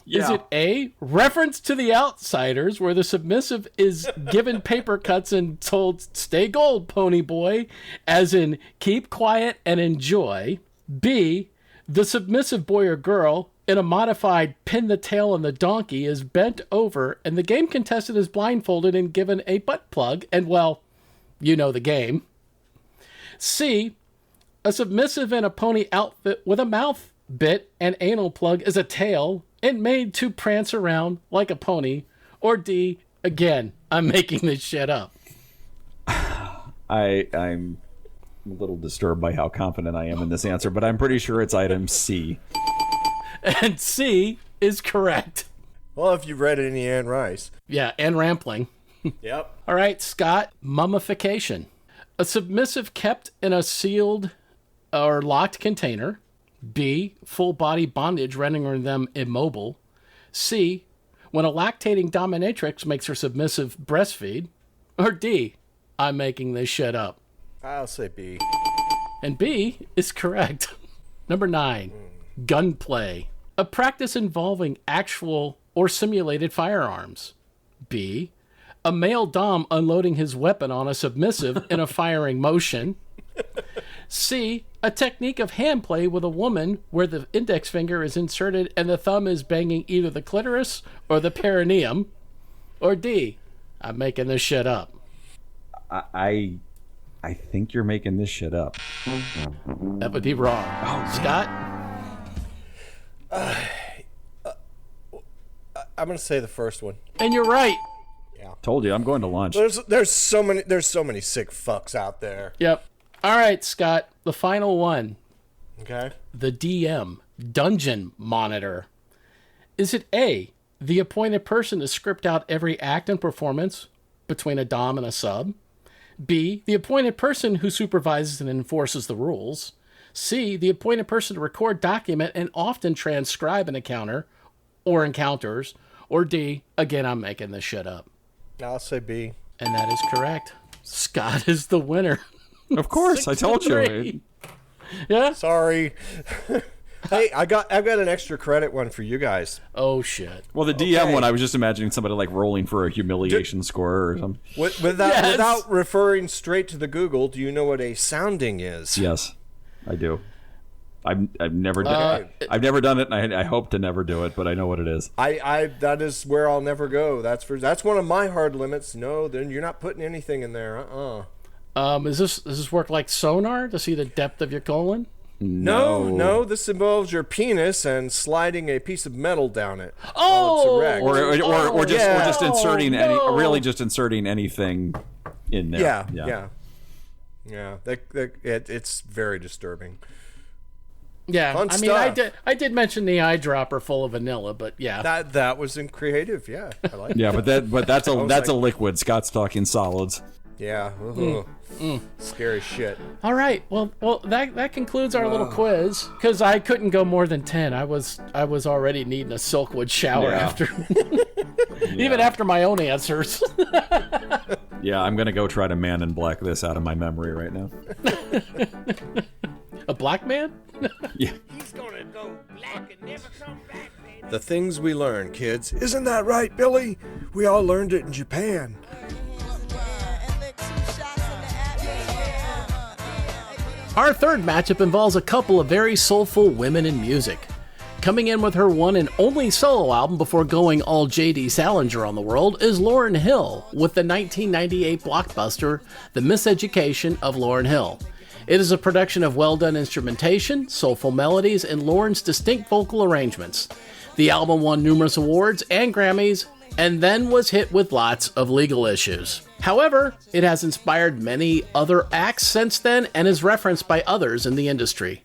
Yeah. Is it A, reference to The Outsiders, where the submissive is given paper cuts and told, stay gold, pony boy, as in keep quiet and enjoy? B, the submissive boy or girl, in a modified pin the tail on the donkey, is bent over, and the game contestant is blindfolded and given a butt plug, and well, you know the game. C, a submissive in a pony outfit with a mouth bit and anal plug is a tail and made to prance around like a pony? Or D, again, I'm making this shit up. I'm a little disturbed by how confident I am in this answer, but I'm pretty sure it's item C. And C is correct. Well, if you've read any Anne Rice. Yeah, and Rampling. Yep. All right, Scott, mummification. A submissive kept in a sealed or locked container. B, full body bondage rendering them immobile. C, when a lactating dominatrix makes her submissive breastfeed. Or D, I'm making this shit up. I'll say B. And B is correct. Number 9, gunplay. A practice involving actual or simulated firearms. B, a male dom unloading his weapon on a submissive in a firing motion. C, a technique of hand play with a woman where the index finger is inserted and the thumb is banging either the clitoris or the perineum. Or D, I'm making this shit up. I think you're making this shit up. That would be wrong. Scott? I'm going to say the first one. And you're right. Told you, I'm going to lunch. There's so many sick fucks out there. Yep. All right, Scott, the final one. Okay. The DM, Dungeon Monitor. Is it A, the appointed person to script out every act and performance between a dom and a sub? B, the appointed person who supervises and enforces the rules? C, the appointed person to record, document, and often transcribe an encounter or encounters? Or D, again, I'm making this shit up. I'll say B. And that is correct. Scott is the winner. Of course, I told you. Yeah? Sorry. Hey, I got an extra credit one for you guys. Oh, shit. Well, the DM one, I was just imagining somebody like rolling for a humiliation score or something. Without referring straight to the Google, do you know what a sounding is? Yes, I do. I've never done it, and I hope to never do it, but I know what it is. I that is where I'll never go. That's one of my hard limits. No, then you're not putting anything in there. Does this work like sonar to see the depth of your colon? No. This involves your penis and sliding a piece of metal down it. Oh, Or just inserting just inserting anything in there. Yeah. It's very disturbing. Yeah, Fun I mean, stuff. I did mention the eyedropper full of vanilla, but yeah, that was creative. Yeah, I like. Yeah, but that's a liquid. Scott's talking solids. Yeah. Scary shit. All right. Well, that concludes our little quiz because I couldn't go more than 10. I was already needing a Silkwood shower after, even after my own answers. Yeah, I'm gonna go try to Man in Black this out of my memory right now. A black man? Yeah. He's gonna go black and never come back, baby. The things we learn, kids. Isn't that right, Billy? We all learned it in Japan. Our third matchup involves a couple of very soulful women in music. Coming in with her one and only solo album before going all J.D. Salinger on the world is Lauryn Hill with the 1998 blockbuster, The Miseducation of Lauryn Hill. It is a production of well-done instrumentation, soulful melodies, and Lauryn's distinct vocal arrangements. The album won numerous awards and Grammys, and then was hit with lots of legal issues. However, it has inspired many other acts since then and is referenced by others in the industry.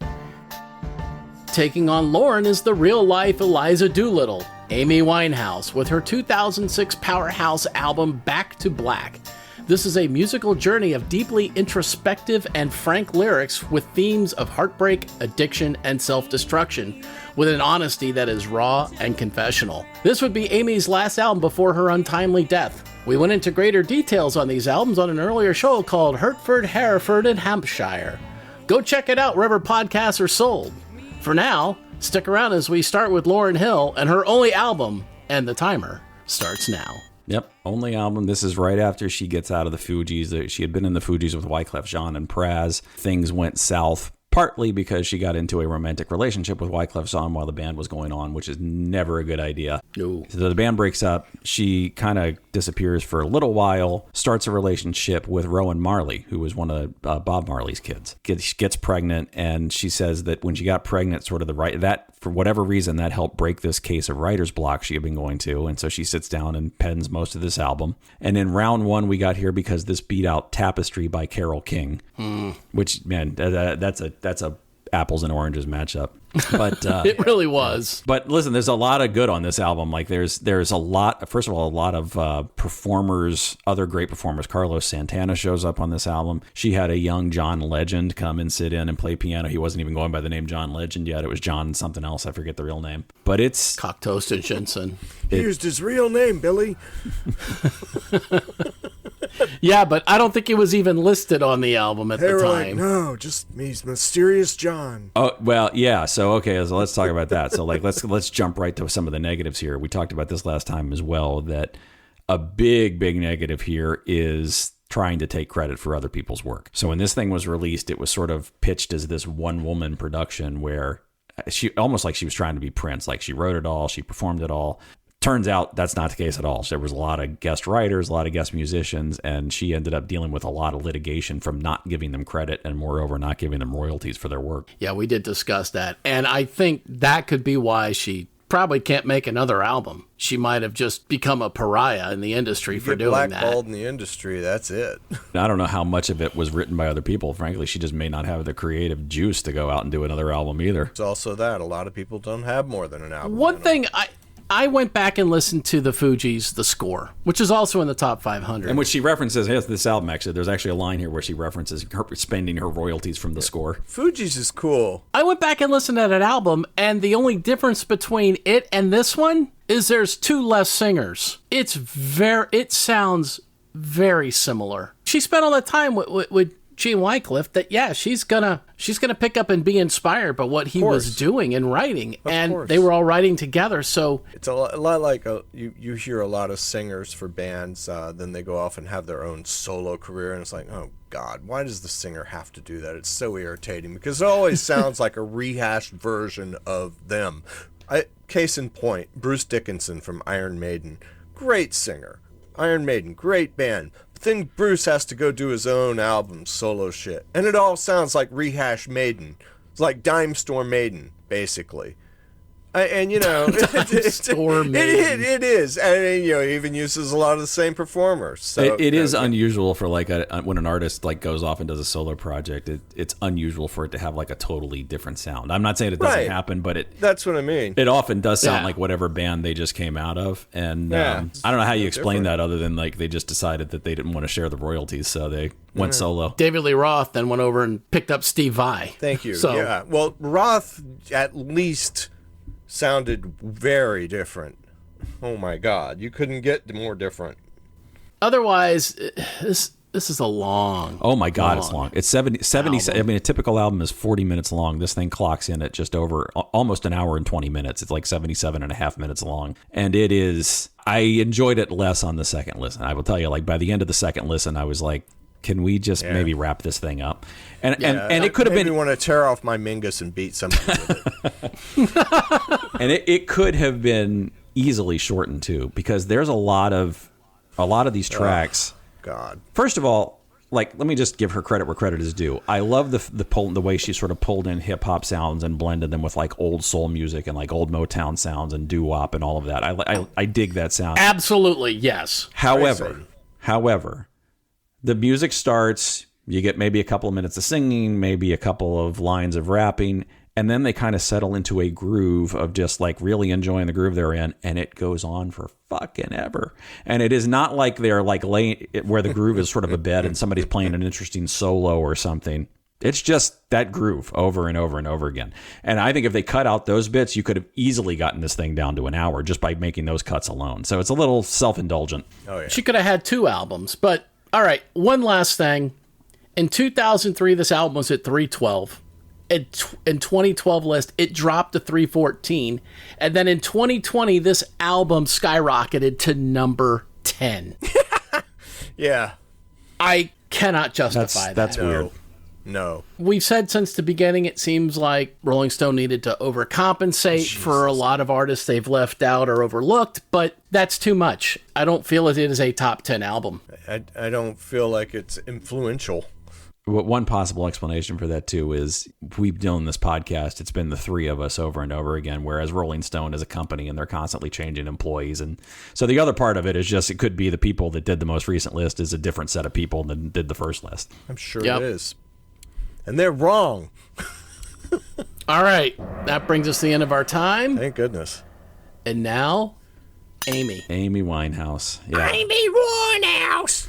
Taking on Lauryn is the real-life Eliza Doolittle, Amy Winehouse, with her 2006 powerhouse album Back to Black. This is a musical journey of deeply introspective and frank lyrics with themes of heartbreak, addiction, and self-destruction, with an honesty that is raw and confessional. This would be Amy's last album before her untimely death. We went into greater details on these albums on an earlier show called Hertford, Hereford, and Hampshire. Go check it out wherever podcasts are sold. For now, stick around as we start with Lauryn Hill and her only album, and the timer starts now. Yep, only album. This is right after she gets out of the Fugees. She had been in the Fugees with Wyclef Jean and Praz. Things went south, partly because she got into a romantic relationship with Wyclef Jean while the band was going on, which is never a good idea. No. So the band breaks up. She kind of disappears for a little while, starts a relationship with Rowan Marley, who was one of Bob Marley's kids. Gets pregnant, and she says that when she got pregnant, for whatever reason, that helped break this case of writer's block she had been going to. And so she sits down and pens most of this album. And in round one, we got here because this beat out Tapestry by Carole King, which, man, that's a apples and oranges matchup. But It really was. But listen, there's a lot of good on this album. Like there's a lot. First of all, a lot of performers, other great performers. Carlos Santana shows up on this album. She had a young John Legend come and sit in and play piano. He wasn't even going by the name John Legend yet. It was John something else. I forget the real name. But it's Cock Toast and Jensen. He used his real name, Billy. Yeah, but I don't think it was even listed on the album at They the were time. like, no, just me, Mysterious John. Oh, well, yeah. So, okay, so let's talk about that. So, like, let's jump right to some of the negatives here. We talked about this last time as well, that a big negative here is trying to take credit for other people's work. So when this thing was released, it was sort of pitched as this one-woman production where she almost like she was trying to be Prince. Like, she wrote it all, she performed it all. Turns out that's not the case at all. So there was a lot of guest writers, a lot of guest musicians, and she ended up dealing with a lot of litigation from not giving them credit and moreover not giving them royalties for their work. Yeah, we did discuss that. And I think that could be why she probably can't make another album. She might have just become a pariah in the industry for doing that. Blackballed in the industry, that's it. I don't know how much of it was written by other people. Frankly, she just may not have the creative juice to go out and do another album either. It's also that. A lot of people don't have more than an album. One thing, I went back and listened to the Fugees, The Score, which is also in the top 500. And which she references, yes, this album actually, there's actually a line here where she references her spending her royalties from The Score. Fugees is cool. I went back and listened to that album, and the only difference between it and this one is there's two less singers. It sounds very similar. She spent all that time with Gene Wycliffe that, yeah, she's gonna pick up and be inspired by what he was doing and writing, and they were all writing together. So it's a lot like you hear a lot of singers for bands, then they go off and have their own solo career, and it's like, oh God, why does the singer have to do that? It's so irritating because it always sounds like a rehashed version of them. Case in point, Bruce Dickinson from Iron Maiden, great singer. Iron Maiden, great band. Then Bruce has to go do his own album, solo shit. And it all sounds like rehash Maiden. It's like Dime Store Maiden, basically. And, you know, it is. And, you know, he even uses a lot of the same performers. So it is unusual for, like, when an artist, like, goes off and does a solo project, it's unusual for it to have, like, a totally different sound. I'm not saying it doesn't happen, but that's what I mean. It often does sound like whatever band they just came out of. And I don't know how you explain that other than, like, they just decided that they didn't want to share the royalties, so they went solo. David Lee Roth then went over and picked up Steve Vai. Thank you. So, yeah. Well, Roth at least sounded very different. Oh my God, you couldn't get more different. Otherwise, this is a long. Oh my God, it's long. It's 70. I mean, a typical album is 40 minutes long. This thing clocks in at just over almost an hour and 20 minutes. It's like 77 and a half minutes long, and it is. I enjoyed it less on the second listen. I will tell you, like by the end of the second listen, I was like, can we just maybe wrap this thing up? And it could have been. Maybe want to tear off my Mingus and beat somebody with it. And it could have been easily shortened too, because there's a lot of these tracks. God. First of all, like, let me just give her credit where credit is due. I love the way she sort of pulled in hip hop sounds and blended them with like old soul music and like old Motown sounds and doo wop and all of that. I dig that sound. Absolutely, yes. However, the music starts, you get maybe a couple of minutes of singing, maybe a couple of lines of rapping, and then they kind of settle into a groove of just like really enjoying the groove they're in, and it goes on for fucking ever. And it is not like they're like laying where the groove is sort of a bed and somebody's playing an interesting solo or something. It's just that groove over and over and over again. And I think if they cut out those bits, you could have easily gotten this thing down to an hour just by making those cuts alone. So it's a little self-indulgent. Oh, yeah. She could have had 2 albums, but all right, one last thing. In 2003, this album was at 312. In 2012 list, it dropped to 314. And then in 2020, this album skyrocketed to number 10. Yeah. I cannot justify that. That's weird. No. We've said since the beginning, it seems like Rolling Stone needed to overcompensate for a lot of artists they've left out or overlooked, but that's too much. I don't feel it is a top 10 album. I don't feel like it's influential. One possible explanation for that, too, is we've done this podcast. It's been the 3 of us over and over again, whereas Rolling Stone is a company and they're constantly changing employees. And so the other part of it is just it could be the people that did the most recent list is a different set of people than did the first list. I'm sure it is. And they're wrong. All right, that brings us to the end of our time. Thank goodness. And now, Amy. Amy Winehouse. Yeah. Amy Winehouse.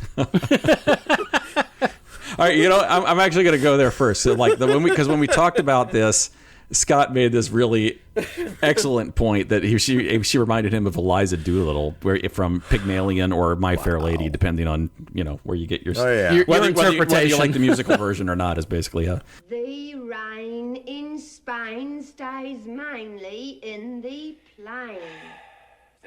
All right, I'm actually going to go there first. So, like, when we talked about this, Scott made this really excellent point that she reminded him of Eliza Doolittle, from Pygmalion or My Fair Lady, depending on where you get your your interpretation. Whether you like the musical version or not is basically The rain in Spain stays mainly in the plain.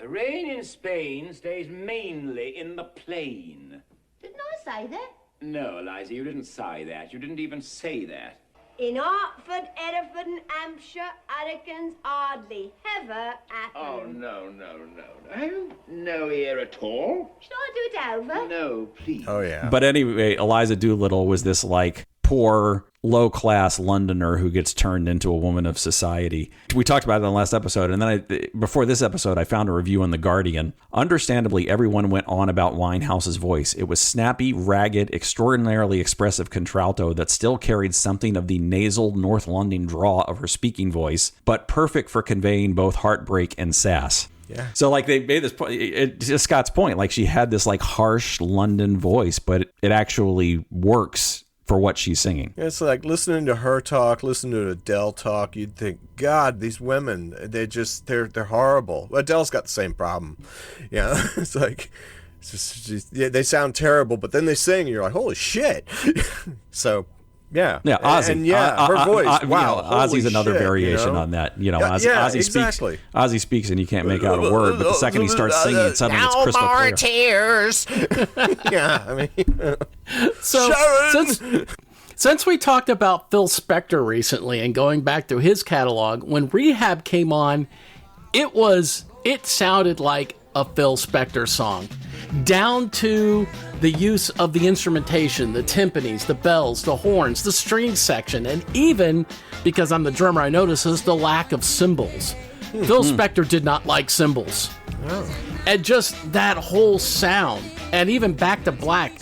The rain in Spain stays mainly in the plain. Didn't I say that? No, Eliza, you didn't say that. You didn't even say that. In Hertford, Hereford and Hampshire, hurricanes hardly ever happen. Oh, no. No ear at all. Should I do it over? No, please. Oh, yeah. But anyway, Eliza Doolittle was this like poor, low-class Londoner who gets turned into a woman of society. We talked about it in the last episode, and then before this episode, I found a review in The Guardian. Understandably, everyone went on about Winehouse's voice. It was snappy, ragged, extraordinarily expressive contralto that still carried something of the nasal North London drawl of her speaking voice, but perfect for conveying both heartbreak and sass. Yeah. So like they made this point, to Scott's point, like she had this like harsh London voice, but it actually works for what she's singing. It's like listening to her talk, listening to Adele talk, you'd think, God, these women, they're horrible. Well, Adele's got the same problem. It's like, they sound terrible, but then they sing, and you're like, holy shit. So, yeah. Yeah, Ozzy. And her voice, wow. Ozzy's another shit, variation on that. Ozzy exactly. speaks. Ozzy speaks, and you can't make out a word, but the second he starts singing, suddenly it's crystal clear. tears. Yeah, I mean... So, since we talked about Phil Spector recently and going back through his catalog, when Rehab came on, it sounded like a Phil Spector song, down to the use of the instrumentation, the timpanis, the bells, the horns, the string section, and even, because I'm the drummer, I notices the lack of cymbals. Phil Spector did not like cymbals. And just that whole sound, and even Back to Black,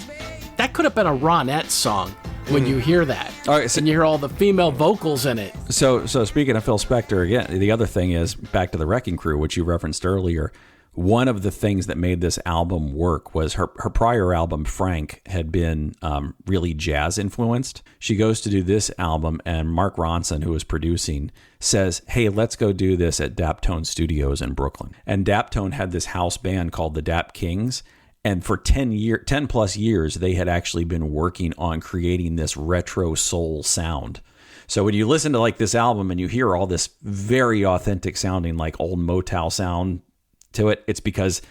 that could have been a Ronette song when you hear that. All right, so, and you hear all the female vocals in it. So speaking of Phil Spector, again, the other thing is, back to the Wrecking Crew, which you referenced earlier, one of the things that made this album work was her prior album, Frank, had been really jazz influenced. She goes to do this album, and Mark Ronson, who was producing, says, hey, let's go do this at Daptone Studios in Brooklyn. And Daptone had this house band called the Dap Kings. And for 10 plus years, they had actually been working on creating this retro soul sound. So when you listen to like this album and you hear all this very authentic sounding like old Motown sound to it, it's because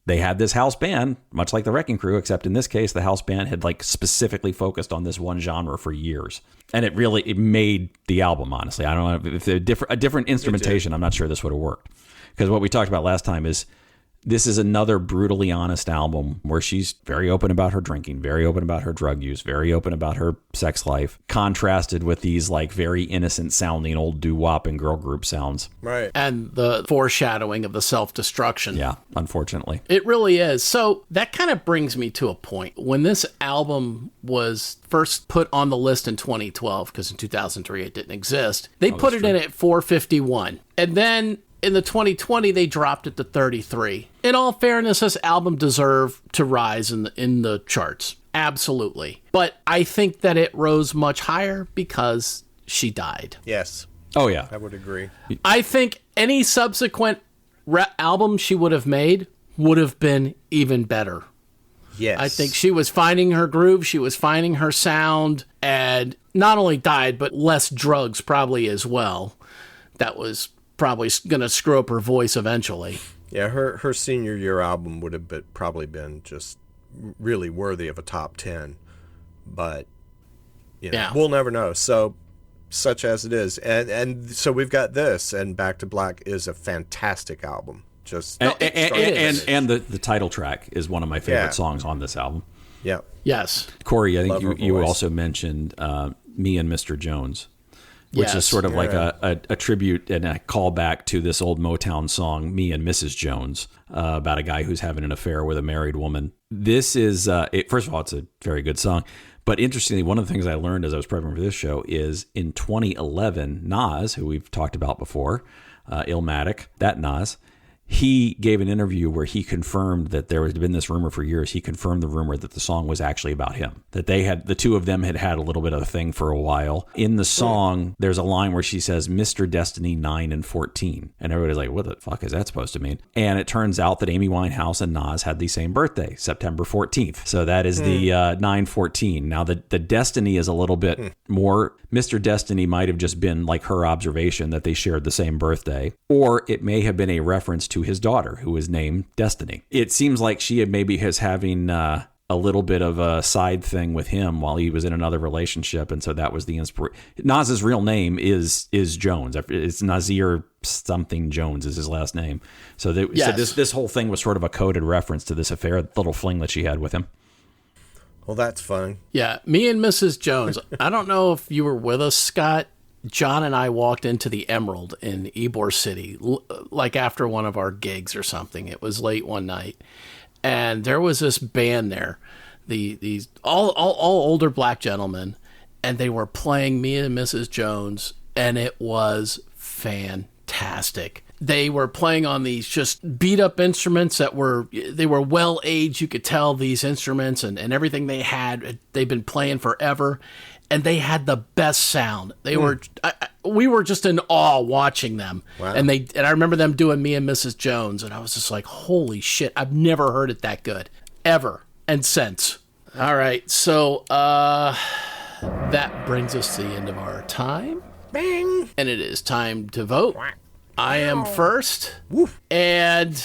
they had this house band, much like the Wrecking Crew, except in this case, the house band had like specifically focused on this one genre for years. And it made the album, honestly. I don't know if a different instrumentation, I'm not sure this would have worked. Because what we talked about last time is, this is another brutally honest album where she's very open about her drinking, very open about her drug use, very open about her sex life, contrasted with these like very innocent sounding old doo-wop and girl group sounds. Right. And the foreshadowing of the self-destruction. Yeah, unfortunately. It really is. So that kind of brings me to a point. When this album was first put on the list in 2012, because in 2003 it didn't exist, they put it in at 451. And then in the 2020, they dropped it to 33. In all fairness, this album deserved to rise in the charts. Absolutely. But I think that it rose much higher because she died. Yes. Oh, yeah. I would agree. I think any subsequent album she would have made would have been even better. Yes. I think she was finding her groove, she was finding her sound, and not only died, but less drugs probably as well. That was probably going to screw up her voice eventually. Yeah, her senior year album would have probably been just really worthy of a top 10. But, we'll never know. So, such as it is. And so we've got this, and Back to Black is a fantastic album. Just and the title track is one of my favorite songs on this album. Yeah. Yes. Corey, I think you also mentioned Me and Mr. Jones, which is sort of like a tribute and a callback to this old Motown song, Me and Mrs. Jones, about a guy who's having an affair with a married woman. This is, first of all, it's a very good song, But interestingly, one of the things I learned as I was prepping for this show is in 2011, Nas, who we've talked about before, Illmatic, that Nas, he gave an interview where he confirmed that there had been this rumor for years. He confirmed the rumor that the song was actually about him, that the two of them had a little bit of a thing for a while. In the song, there's a line where she says, Mr. Destiny 9 and 14. And everybody's like, what the fuck is that supposed to mean? And it turns out that Amy Winehouse and Nas had the same birthday, September 14th. So that is the 9/14. Now, the Destiny is a little bit more. Mr. Destiny might have just been like her observation that they shared the same birthday, or it may have been a reference to his daughter, who is named Destiny. It seems like she is having a little bit of a side thing with him while he was in another relationship, and so that was the inspiration. Nas's real name is Jones. It's Nasir something Jones is his last name. So this whole thing was sort of a coded reference to this affair, little fling that she had with him. Well, that's fun. Yeah, me and Mrs. Jones. I don't know if you were with us, Scott. John and I walked into the Emerald in Ybor City, like after one of our gigs or something. It was late one night, and there was this band there, these all older black gentlemen, and they were playing me and Mrs. Jones, and it was fantastic. They were playing on these just beat up instruments that were well aged. You could tell these instruments and everything they had, they've been playing forever. And they had the best sound. They were, we were just in awe watching them. Wow. And I remember them doing me and Mrs. Jones, and I was just like, holy shit, I've never heard it that good, ever, and since. All right, so that brings us to the end of our time. Bing! And it is time to vote. I am first, and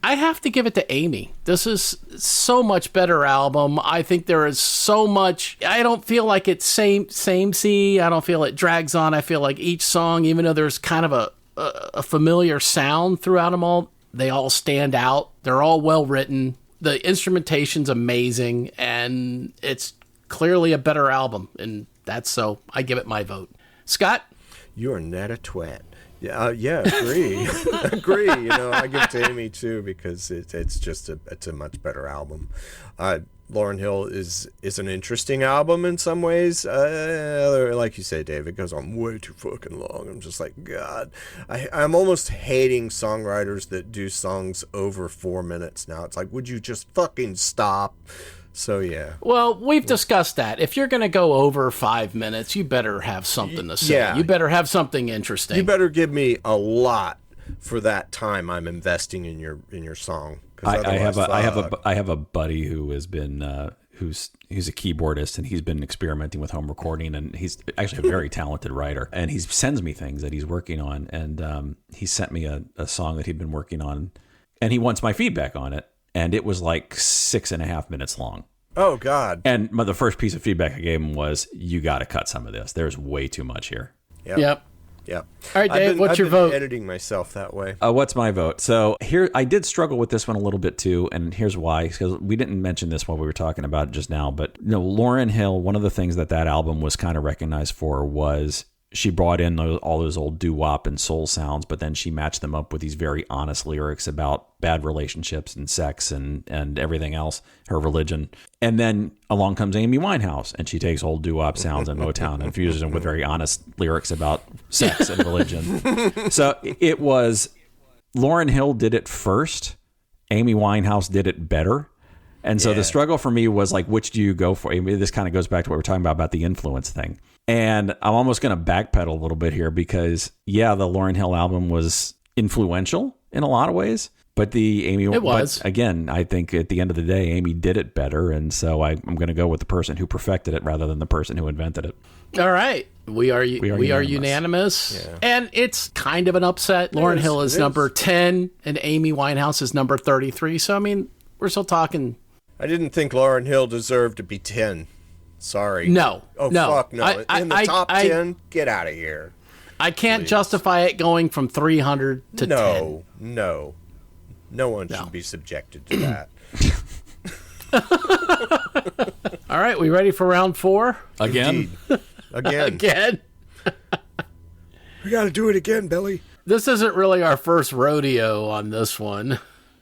I have to give it to Amy. This is so much better album. I think there is so much. I don't feel like it's samey. I don't feel it drags on. I feel like each song, even though there's kind of a familiar sound throughout them all, they all stand out. They're all well written. The instrumentation's amazing, and it's clearly a better album. And that's so I give it my vote. Scott? You are not a twat. Yeah, agree. Agree. I give it to Amy too because it's a much better album. Lauryn Hill is an interesting album in some ways. Like you say, Dave, it goes on way too fucking long. I'm just like, God, I'm almost hating songwriters that do songs over 4 minutes now. It's like, would you just fucking stop? So, yeah. Well, we've discussed that. If you're going to go over 5 minutes, you better have something to say. Yeah. You better have something interesting. You better give me a lot for that time I'm investing in your song. I have a buddy who has been who's a keyboardist, and he's been experimenting with home recording, and he's actually a very talented writer, and he sends me things that he's working on, and he sent me a song that he'd been working on, and he wants my feedback on it. And it was like 6.5 minutes long. Oh, God. And the first piece of feedback I gave him was, you got to cut some of this. There's way too much here. Yep. All right, Dave, what's your vote? Editing myself that way. What's my vote? So here, I did struggle with this one a little bit too, and here's why. Because we didn't mention this while we were talking about it just now, but Lauryn Hill, one of the things that album was kind of recognized for was she brought in all those old doo-wop and soul sounds, but then she matched them up with these very honest lyrics about bad relationships and sex and everything else, her religion. And then along comes Amy Winehouse, and she takes old doo-wop sounds and Motown and fuses them with very honest lyrics about sex and religion. So it was Lauryn Hill did it first. Amy Winehouse did it better. And so the struggle for me was like, which do you go for? I mean, this kind of goes back to what we're talking about the influence thing. And I'm almost going to backpedal a little bit here because, the Lauryn Hill album was influential in a lot of ways. But it was. But again, I think at the end of the day, Amy did it better. And so I'm going to go with the person who perfected it rather than the person who invented it. All right. We are unanimous. Yeah. And it's kind of an upset. Lauryn Hill is number 10 and Amy Winehouse is number 33. So, I mean, we're still talking. I didn't think Lauryn Hill deserved to be 10. Sorry. No. Oh, no. Fuck no. In the top 10, get out of here. I can't justify it going from 300 to 10. No. No one should be subjected to that. All right, we ready for round 4? Again? Again? We got to do it again, Billy. This isn't really our first rodeo on this one.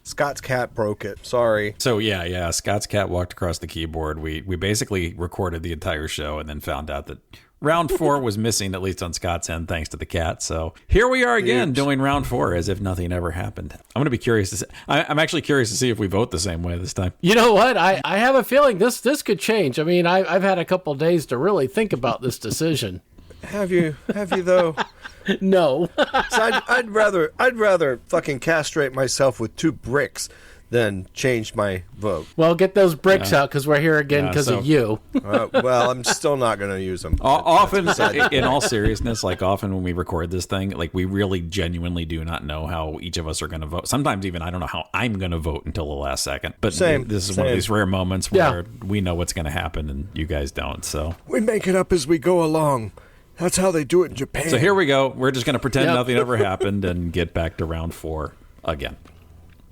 Scott's cat broke it. Sorry. So yeah, Scott's cat walked across the keyboard. We basically recorded the entire show and then found out that round 4 was missing, at least on Scott's end, thanks to the cat. So here we are again doing round 4 as if nothing ever happened. I'm going to be curious to see. I'm actually curious to see if we vote the same way this time. You know what? I have a feeling this could change. I mean, I've had a couple of days to really think about this decision. Have you though? No. So I'd rather fucking castrate myself with 2 bricks than change my vote. Well, get those bricks out because we're here again because of you. Well, I'm still not going to use them. Often, in all seriousness, like often when we record this thing, like we really genuinely do not know how each of us are going to vote. Sometimes even I don't know how I'm going to vote until the last second. But this is one of these rare moments where we know what's going to happen and you guys don't. So we make it up as we go along. That's how they do it in Japan. So here we go. We're just going to pretend nothing ever happened and get back to round 4 again.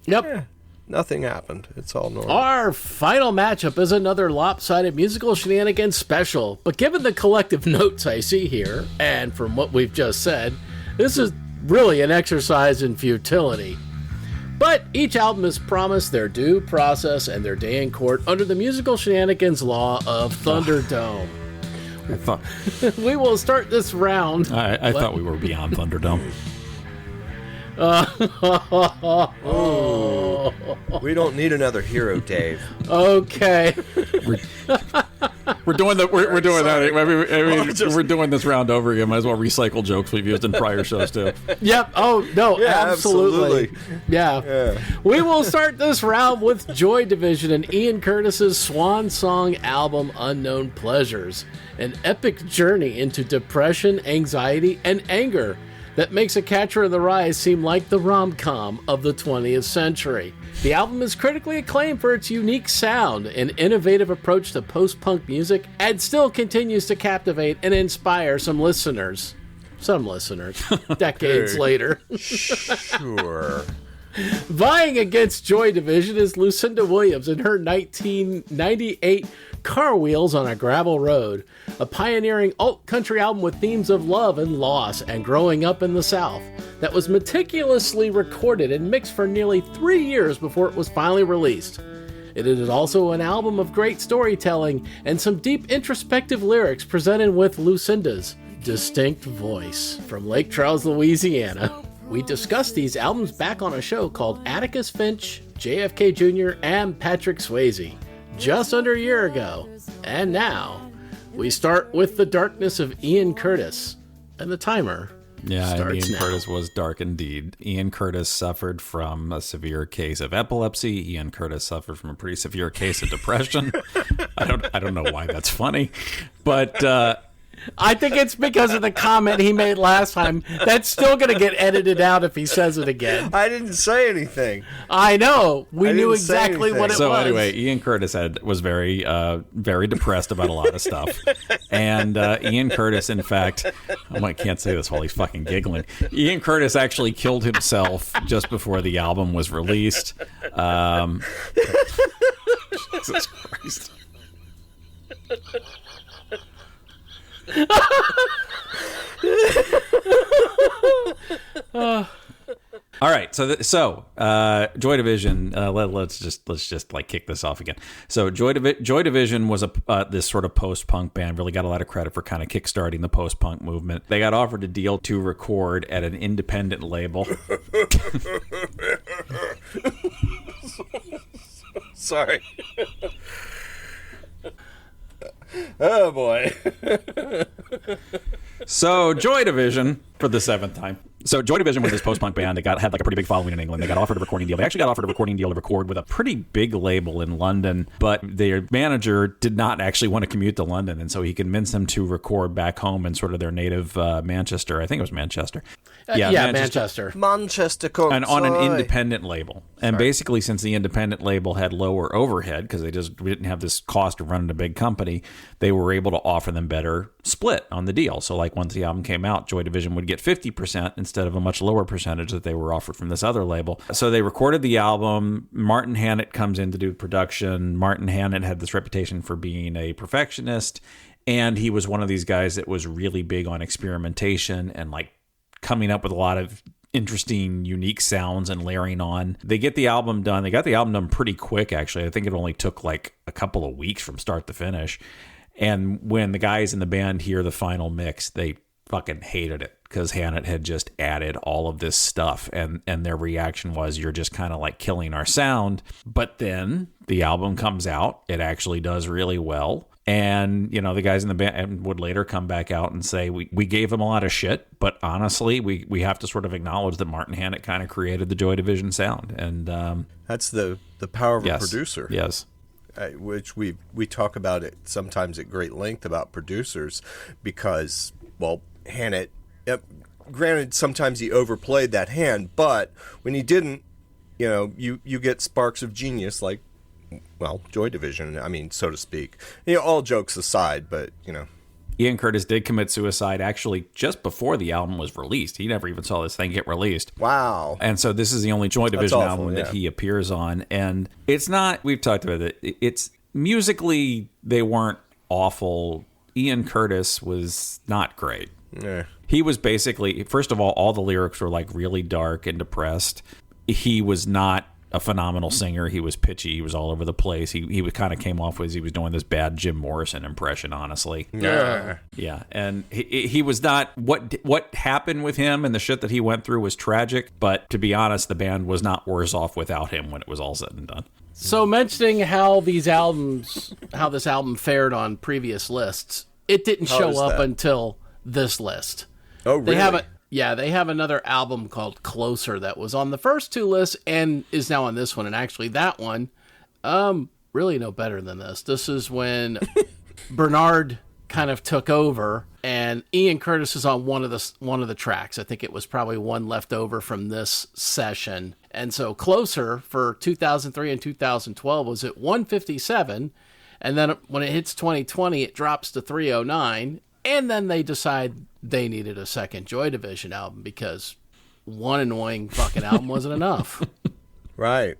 Yep. Yeah. Nothing happened. It's all normal. Our final matchup is another lopsided Musical Shenanigans special. But given the collective notes I see here, and from what we've just said, this is really an exercise in futility. But each album is promised their due process and their day in court under the Musical Shenanigans law of Thunderdome. I thought We will start this round. I thought we were beyond Thunderdome. We don't need another hero, Dave. Okay. We're doing that. We're doing this round over again. Might as well recycle jokes we've used in prior shows too. Yep. Oh no. Yeah, absolutely. absolutely. Yeah. We will start this round with Joy Division and Ian Curtis's swan song album Unknown Pleasures, an epic journey into depression, anxiety, and anger that makes A Catcher in the Rye seem like the rom-com of the 20th century. The album is critically acclaimed for its unique sound and innovative approach to post-punk music, and still continues to captivate and inspire some listeners, decades later. Sure. Vying against Joy Division is Lucinda Williams in her 1998 Car Wheels on a Gravel Road, a pioneering alt-country album with themes of love and loss and growing up in the South that was meticulously recorded and mixed for nearly 3 years before it was finally released. It is also an album of great storytelling and some deep introspective lyrics presented with Lucinda's distinct voice. From Lake Charles, Louisiana, we discussed these albums back on a show called Atticus Finch, JFK Jr., and Patrick Swayze just under a year ago. And now, we start with the darkness of Ian Curtis. And the timer starts Ian now. Curtis was dark indeed. Ian Curtis suffered from a severe case of epilepsy. Ian Curtis suffered from a pretty severe case of depression. I don't know why that's funny, but I think it's because of the comment he made last time. That's still going to get edited out if he says it again. I didn't say anything. I know. We knew didn't say exactly what it anything. was. So anyway, Ian Curtis was very depressed about a lot of stuff. And Ian Curtis, in fact, I can't say this while he's fucking giggling. Ian Curtis actually killed himself just before the album was released. Jesus Christ. All right, so Joy Division. Let's just like kick this off again. So Joy Division was this sort of post-punk band. Really got a lot of credit for kind of kickstarting the post-punk movement. They got offered a deal to record at an independent label. Sorry. Oh boy. So Joy Division, for the 7th time. So Joy Division was this post-punk band that had like a pretty big following in England. They got offered a recording deal. They actually got offered a recording deal to record with a pretty big label in London, but their manager did not actually want to commute to London, and so he convinced them to record back home in sort of their native Manchester. I think it was Manchester. Manchester. Manchester and on an independent label. And basically, since the independent label had lower overhead, because we didn't have this cost of running a big company, they were able to offer them better split on the deal. So like once the album came out, Joy Division would get 50% instead of a much lower percentage that they were offered from this other label. So they recorded the album. Martin Hannett comes in to do production. Martin Hannett had this reputation for being a perfectionist, and he was one of these guys that was really big on experimentation and like coming up with a lot of interesting, unique sounds and layering on. They get the album done. They got the album done pretty quick, actually. I think it only took like a couple of weeks from start to finish. And when the guys in the band hear the final mix, they fucking hated it because Hannett had just added all of this stuff. And their reaction was, you're just kind of like killing our sound. But then the album comes out. It actually does really well. And, you know, the guys in the band would later come back out and say, we gave them a lot of shit, but honestly, we have to sort of acknowledge that Martin Hannett kind of created the Joy Division sound. And that's the power of a producer. Yes. Which we talk about it sometimes at great length about producers because, well, Hannett, granted, sometimes he overplayed that hand, but when he didn't, you know, you get sparks of genius like, well, Joy Division, I mean, so to speak. You know, all jokes aside, but, you know. Ian Curtis did commit suicide actually just before the album was released. He never even saw this thing get released. Wow. And so this is the only Joy Division awful, album that he appears on. And it's not, we've talked about it, it's musically, they weren't awful. Ian Curtis was not great. Yeah. He was basically, first of all the lyrics were like really dark and depressed. He was not a phenomenal singer. He was pitchy. He was all over the place. He kind of came off as he was doing this bad Jim Morrison impression, honestly. Yeah. Yeah. And he was not, what happened with him and the shit that he went through was tragic, but to be honest, the band was not worse off without him when it was all said and done. So mentioning how this album fared on previous lists, it didn't show up until this list. Oh, really? They have another album called Closer that was on the first two lists and is now on this one. And actually that one, really no better than this. This is when Bernard kind of took over and Ian Curtis is on one of the tracks. I think it was probably one left over from this session. And so Closer for 2003 and 2012 was at 157. And then when it hits 2020, it drops to 309. And then they decide they needed a second Joy Division album because one annoying fucking album wasn't enough. Right.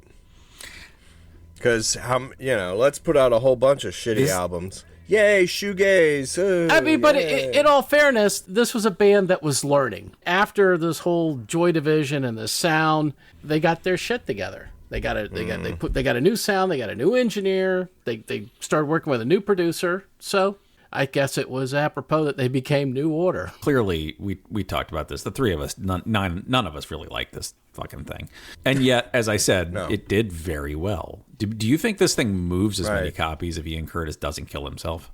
Because, let's put out a whole bunch of shitty albums. Yay, shoegaze. I mean, but in all fairness, this was a band that was learning. After this whole Joy Division and the sound, they got their shit together. They got a new sound, they got a new engineer, they started working with a new producer, so I guess it was apropos that they became New Order. Clearly, we talked about this. The three of us, none of us really like this fucking thing. And yet, as I said, It did very well. Do you think this thing moves as many copies if Ian Curtis doesn't kill himself?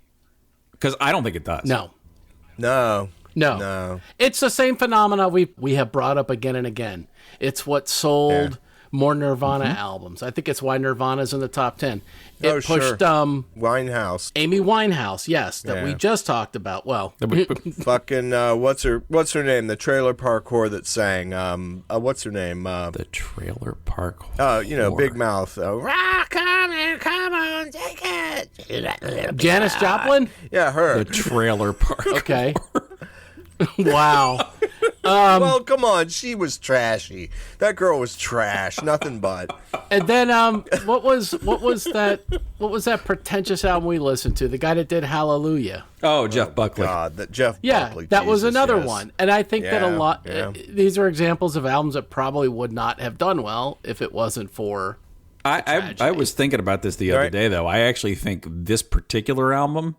Because I don't think it does. No. It's the same phenomena we have brought up again and again. It's what sold more Nirvana albums. I think it's why Nirvana's in the top 10. It pushed Winehouse. Amy Winehouse, yes, that we just talked about. Well, fucking what's her name? The Trailer Park Whore that sang. What's her name? The Trailer Park Whore. Big Mouth. Rock on, come on, take it. Janis Joplin? Yeah, her. The Trailer Park. Okay. Wow. Well, come on, she was trashy. That girl was trash, nothing but. And then, what was that pretentious album we listened to? The guy that did Hallelujah. Oh, Jeff Buckley. God, that Jeff Buckley. That was another one. And I think that a lot. These are examples of albums that probably would not have done well if it wasn't for. I was thinking about this the other day, though. I actually think this particular album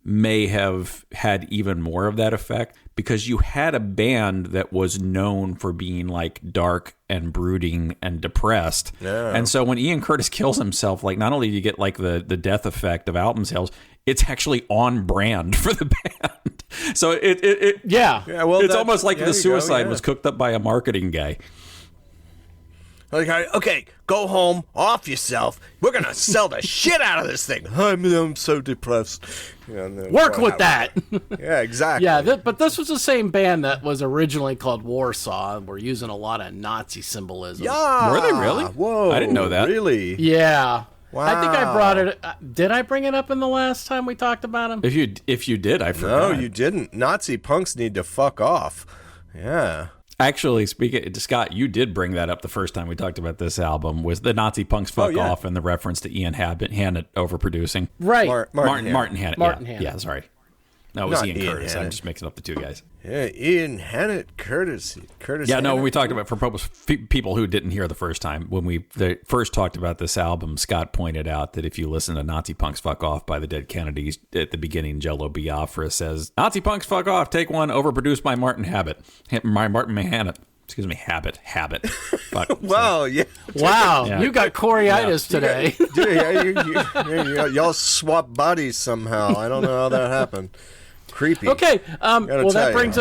may have had even more of that effect because you had a band that was known for being like dark and brooding and depressed. Yeah. And so when Ian Curtis kills himself, like not only do you get like the death effect of album sales, it's actually on brand for the band. So it's almost like the suicide was cooked up by a marketing guy. Like, okay, go home, off yourself. We're going to sell the shit out of this thing. I'm so depressed. Work with that. Yeah, exactly. Yeah, but this was the same band that was originally called Warsaw. We're using a lot of Nazi symbolism. Yeah. Were they really? Whoa. I didn't know that. Really? Yeah. Wow. I think I brought it. Did I bring it up in the last time we talked about him? If you did, I forgot. No, you didn't. Nazi punks need to fuck off. Yeah. Actually, speaking to Scott, you did bring that up the first time we talked about this album, was the Nazi punks fuck off and the reference to Ian Hannett overproducing. Right. Martin Hannett. Martin Hannett. Yeah, sorry. No, it was Not Ian Ian Curtis. I'm Hannett. just mixing up the two guys. Yeah, Ian Hannett, Curtis. Yeah, no, Hannett. we talked about, for people who didn't hear the first time, when we first talked about this album, Scott pointed out that if you listen to Nazi Punks Fuck Off by the Dead Kennedys, at the beginning, Jello Biafra says, Nazi Punks Fuck Off, take one, overproduced by Martin Hannett. Excuse me, Habit. Fuck. Wow, yeah. Wow, Yeah. you got Coryitis today. Dude, y'all swap bodies somehow. I don't know how that happened. Creepy. Okay, well tell that you. brings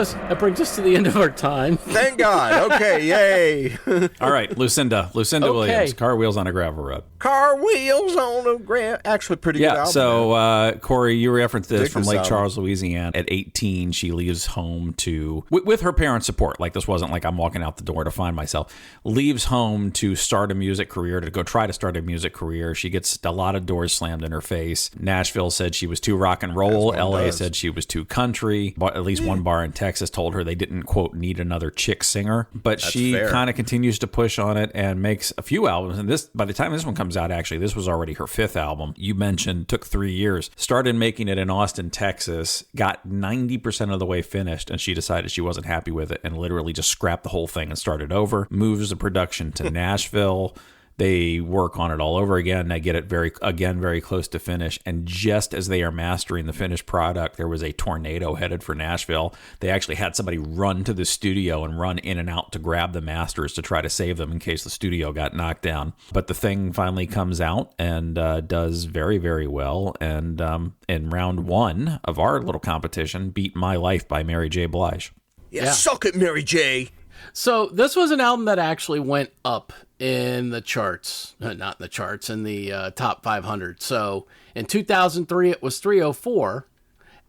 us to the end of our time. Thank God. Okay, yay. All right, Lucinda Okay. Williams, Car Wheels on a Gravel Road. Car Wheels on a Grand. Actually, pretty good Yeah, album. so Corey, you referenced this Dig from this Lake album. Charles, Louisiana. At 18, she leaves home to, with her parents' support, like this wasn't like I'm walking out the door to find myself, leaves home to start a music career, to go try to start a music career. She gets a lot of doors slammed in her face. Nashville said she was too rock and roll. As one LA does. said she was too country. But at least one bar in Texas told her they didn't, quote, need another chick singer. But she fair. kind of continues to push on it and makes a few albums. And this, by the time this one comes out, actually, this was already her 5th album. You mentioned took 3 years. Started making it in Austin, Texas, got 90% of the way finished, and she decided she wasn't happy with it and literally just scrapped the whole thing and started over. Moves the production to Nashville. They work on it all over again. They get it very close to finish. And just as they are mastering the finished product, there was a tornado headed for Nashville. They actually had somebody run to the studio and run in and out to grab the masters to try to save them in case the studio got knocked down. But the thing finally comes out and does very, very well. And in round 1 of our little competition, beat My Life by Mary J. Blige. Yeah, suck it, Mary J. So this was an album that actually went up in the charts, not in the charts, in the top 500. So in 2003, it was 304.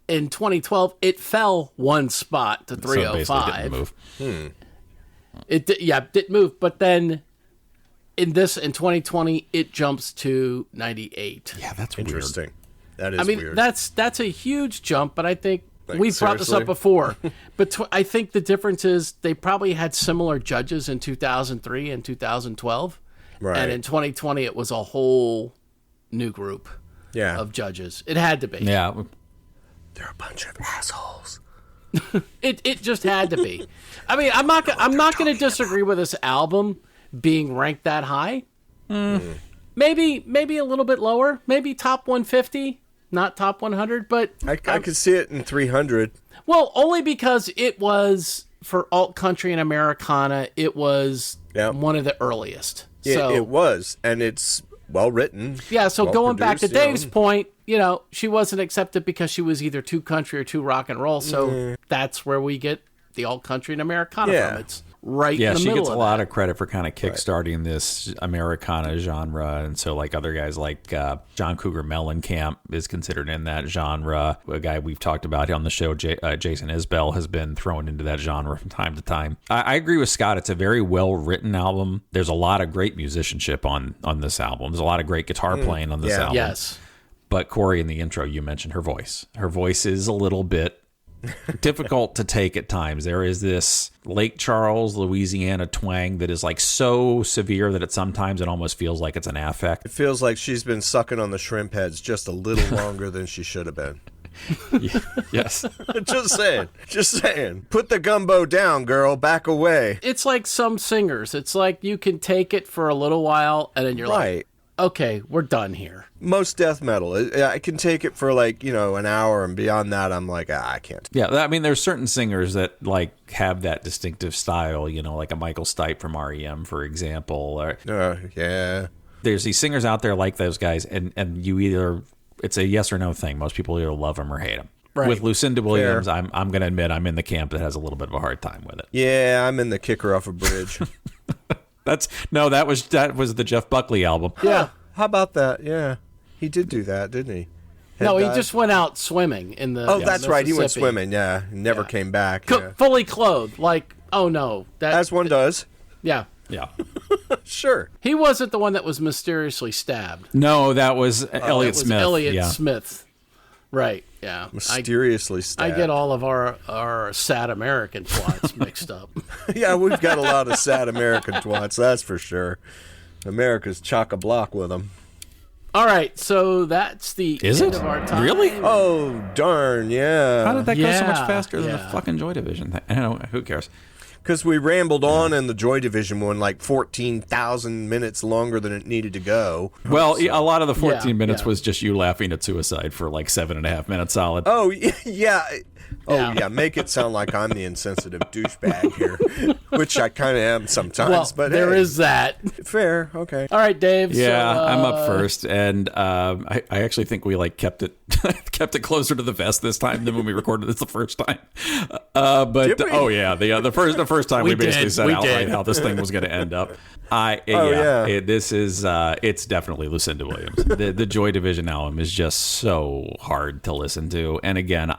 In 2012, it fell 1 spot to So it basically 305. didn't move. It didn't move, but then in 2020, it jumps to 98. Yeah, that's Interesting. That is I mean, weird. that's a huge jump, but I think Like, we've brought this seriously? up before. But I think the difference is they probably had similar judges in 2003 and 2012. Right. And in 2020, it was a whole new group Yeah. of judges. It had to be. Yeah. They're a bunch of assholes. It just had to be. I mean, I'm not going to disagree with this album being ranked that high. Maybe a little bit lower. Maybe top 150, not top 100. But I could see it in 300. well, only because it was for alt country and Americana. It was Yeah. one of the earliest. It was, and it's well written. Yeah, so well going back to produced, Dave's point, she wasn't accepted because she was either too country or too rock and roll. So that's where we get the alt country and Americana Yeah. from. It's right Yeah, in the she middle gets a of lot that. of credit for kind of kickstarting this Americana genre. And so, like, other guys like John Cougar Mellencamp is considered in that genre. A guy we've talked about on the show, Jason Isbell, has been thrown into that genre from time to time. I agree with Scott. It's a very well-written album. There's a lot of great musicianship on this album. There's a lot of great guitar playing on this yeah. album. Yes. But Corey, in the intro, you mentioned her voice. Her voice is a little bit difficult to take at times. There is this Lake Charles, Louisiana twang that is like so severe that sometimes it almost feels like it's an affect. It feels like she's been sucking on the shrimp heads just a little longer than she should have been. Yes. Just saying. Put the gumbo down, girl. Back away. It's like some singers. It's like you can take it for a little while and then you're like, Right. okay, we're done here. Most death metal. I can take it for like, an hour, and beyond that, I'm like, I can't. Yeah, I mean, there's certain singers that like have that distinctive style, like a Michael Stipe from REM, for example. Or Yeah. there's these singers out there like those guys, and you either, it's a yes or no thing. Most people either love them or hate them. Right. With Lucinda Williams, I'm going to admit I'm in the camp that has a little bit of a hard time with it. Yeah, I'm in the kicker off a bridge. That was the Jeff Buckley album. Yeah. How about that? Yeah. He did do that, didn't he? No, he dive. just went out swimming in the Oh, that's right. He went Mississippi. swimming. Yeah. Never came back. Yeah. Fully clothed. Like, oh no. As one does. Yeah. Yeah. Sure. He wasn't the one that was mysteriously stabbed. No, that was Elliott It was Smith. Elliott yeah. Smith. Right. Yeah. Mysteriously I stabbed. get all of our sad American plots mixed up. Yeah, we've got a lot of sad American twats, that's for sure. America's chock-a-block with them. All right, so that's the Is end it? of our time. Really? Oh, darn, yeah. How did that go so much Yeah, faster than the yeah. fucking Joy Division thing? I don't know. Who cares? Because we rambled on in the Joy Division one like 14,000 minutes longer than it needed to go. Well, a lot of the 14 Yeah, minutes yeah. was just you laughing at suicide for like 7.5 minutes solid. Oh, yeah. Oh, Yeah. yeah. Make it sound like I'm the insensitive douchebag here, which I kind of am sometimes. Well, but there hey, is that. fair. Okay. All right, Dave. Yeah, so, I'm up first, and I actually think we like kept it closer to the vest this time than when we recorded this the first time. But Did we? oh yeah, the first time we basically did, said we outright did. how this thing was going to end up. This is it's definitely Lucinda Williams. The Joy Division album is just so hard to listen to, and again,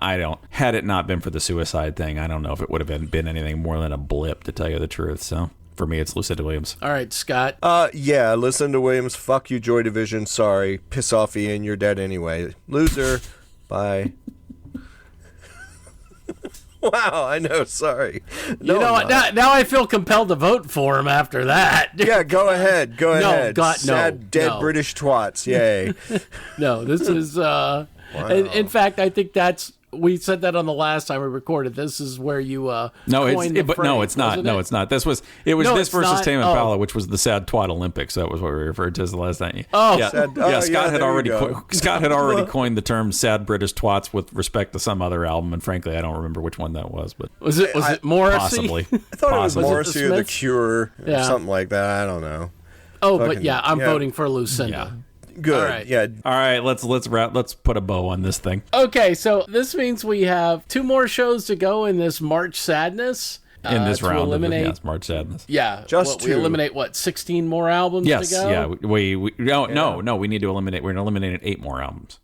had it not been for the suicide thing, I don't know if it would have been anything more than a blip, to tell you the truth. So for me, it's Lucinda Williams. All right, Scott. Yeah, listen to Williams. Fuck you, Joy Division. Sorry. Piss off, Ian. You're dead anyway. Loser. Bye. Wow, I know. Sorry. No, you know what? Now I feel compelled to vote for him after that. Yeah, go ahead. Go ahead. God, no, Sad, dead no. British twats. Yay. No, this is. In fact, I think we said that on the last time we recorded. This is where you No, coined the it's phrase, no, it's not. wasn't No, it? it's not. This was No, this it's versus not. Tame Oh. Impala, which was the Sad Twat Olympics. That was what we referred to as the last time. Oh. yeah, Sad- yeah. oh, Scott yeah, had there you already go. Scott had already coined the term "sad British twats" with respect to some other album, and frankly, I don't remember which one that was, but Was it Morrissey? possibly. I thought it was Possibly. Morrissey or The Smiths? Cure or Yeah. something like that. I don't know. Oh, but Fucking- yeah, I'm yeah. voting for Lucinda. Good. All right. Yeah. All right, let's wrap. Let's put a bow on this thing. Okay, so this means we have 2 more shows to go in this March Sadness. In this to round eliminate, of March Sadness. Yeah, Just we 2. eliminate 16 more albums Yes, to go? yeah. We no. We need to eliminate. We're eliminating 8 more albums.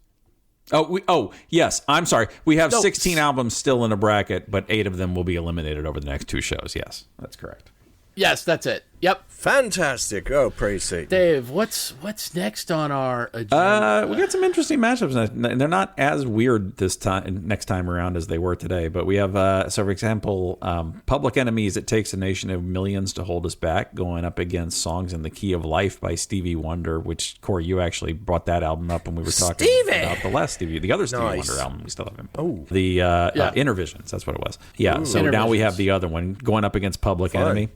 Yes. I'm sorry. We have 16 albums still in a bracket, but 8 of them will be eliminated over the next 2 shows. Yes, that's correct. Yes, that's it. Yep. Fantastic. Oh, praise Satan. Dave, what's next on our agenda? We got some interesting matchups. And they're not as weird next time around as they were today. But we have, so for example, Public Enemy's "It Takes a Nation of Millions to Hold Us Back" going up against "Songs in the Key of Life" by Stevie Wonder. Which, Corey, you actually brought that album up when we were talking about the other Stevie Nice. Wonder album. We still have him. Oh, the Intervisions. That's what it was. Yeah. So now we have the other one going up against Public Enemy.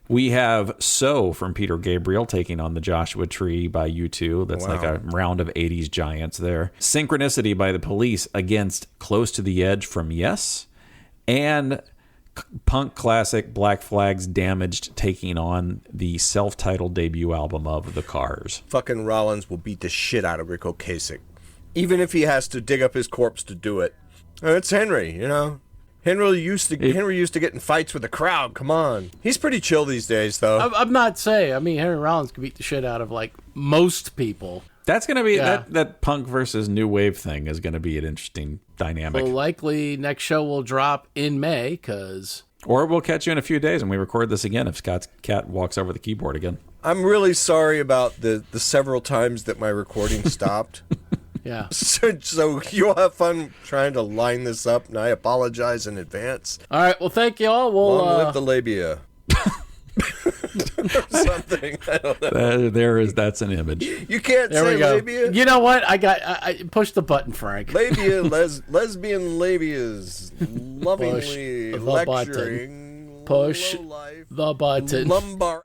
We have "So" from Peter Gabriel taking on "The Joshua Tree" by U2. That's like a round of 80s giants there. "Synchronicity" by The Police against "Close to the Edge" from Yes. And punk classic Black Flag's "Damaged" taking on the self-titled debut album of The Cars. Fucking Rollins will beat the shit out of Rick Ocasek. Even if he has to dig up his corpse to do it. It's Henry, you know. Henry used to get in fights with the crowd. Come on. He's pretty chill these days, though. I'm not saying. I mean, Henry Rollins could beat the shit out of, like, most people. That's going to be, that punk versus new wave thing is going to be an interesting dynamic. Well, likely next show will drop in May, because... Or we'll catch you in a few days and we record this again if Scott's cat walks over the keyboard again. I'm really sorry about the several times that my recording stopped. Yeah. So you'll have fun trying to line this up, and I apologize in advance. All right. Well, thank you all. We'll Long live the labia. Or something. I don't know. That's an image. You can't there say we go. labia. You know what? I pushed the button, Frank. Labia, lesbian labias, lovingly Push the lecturing. Push low-life, the button. lumbar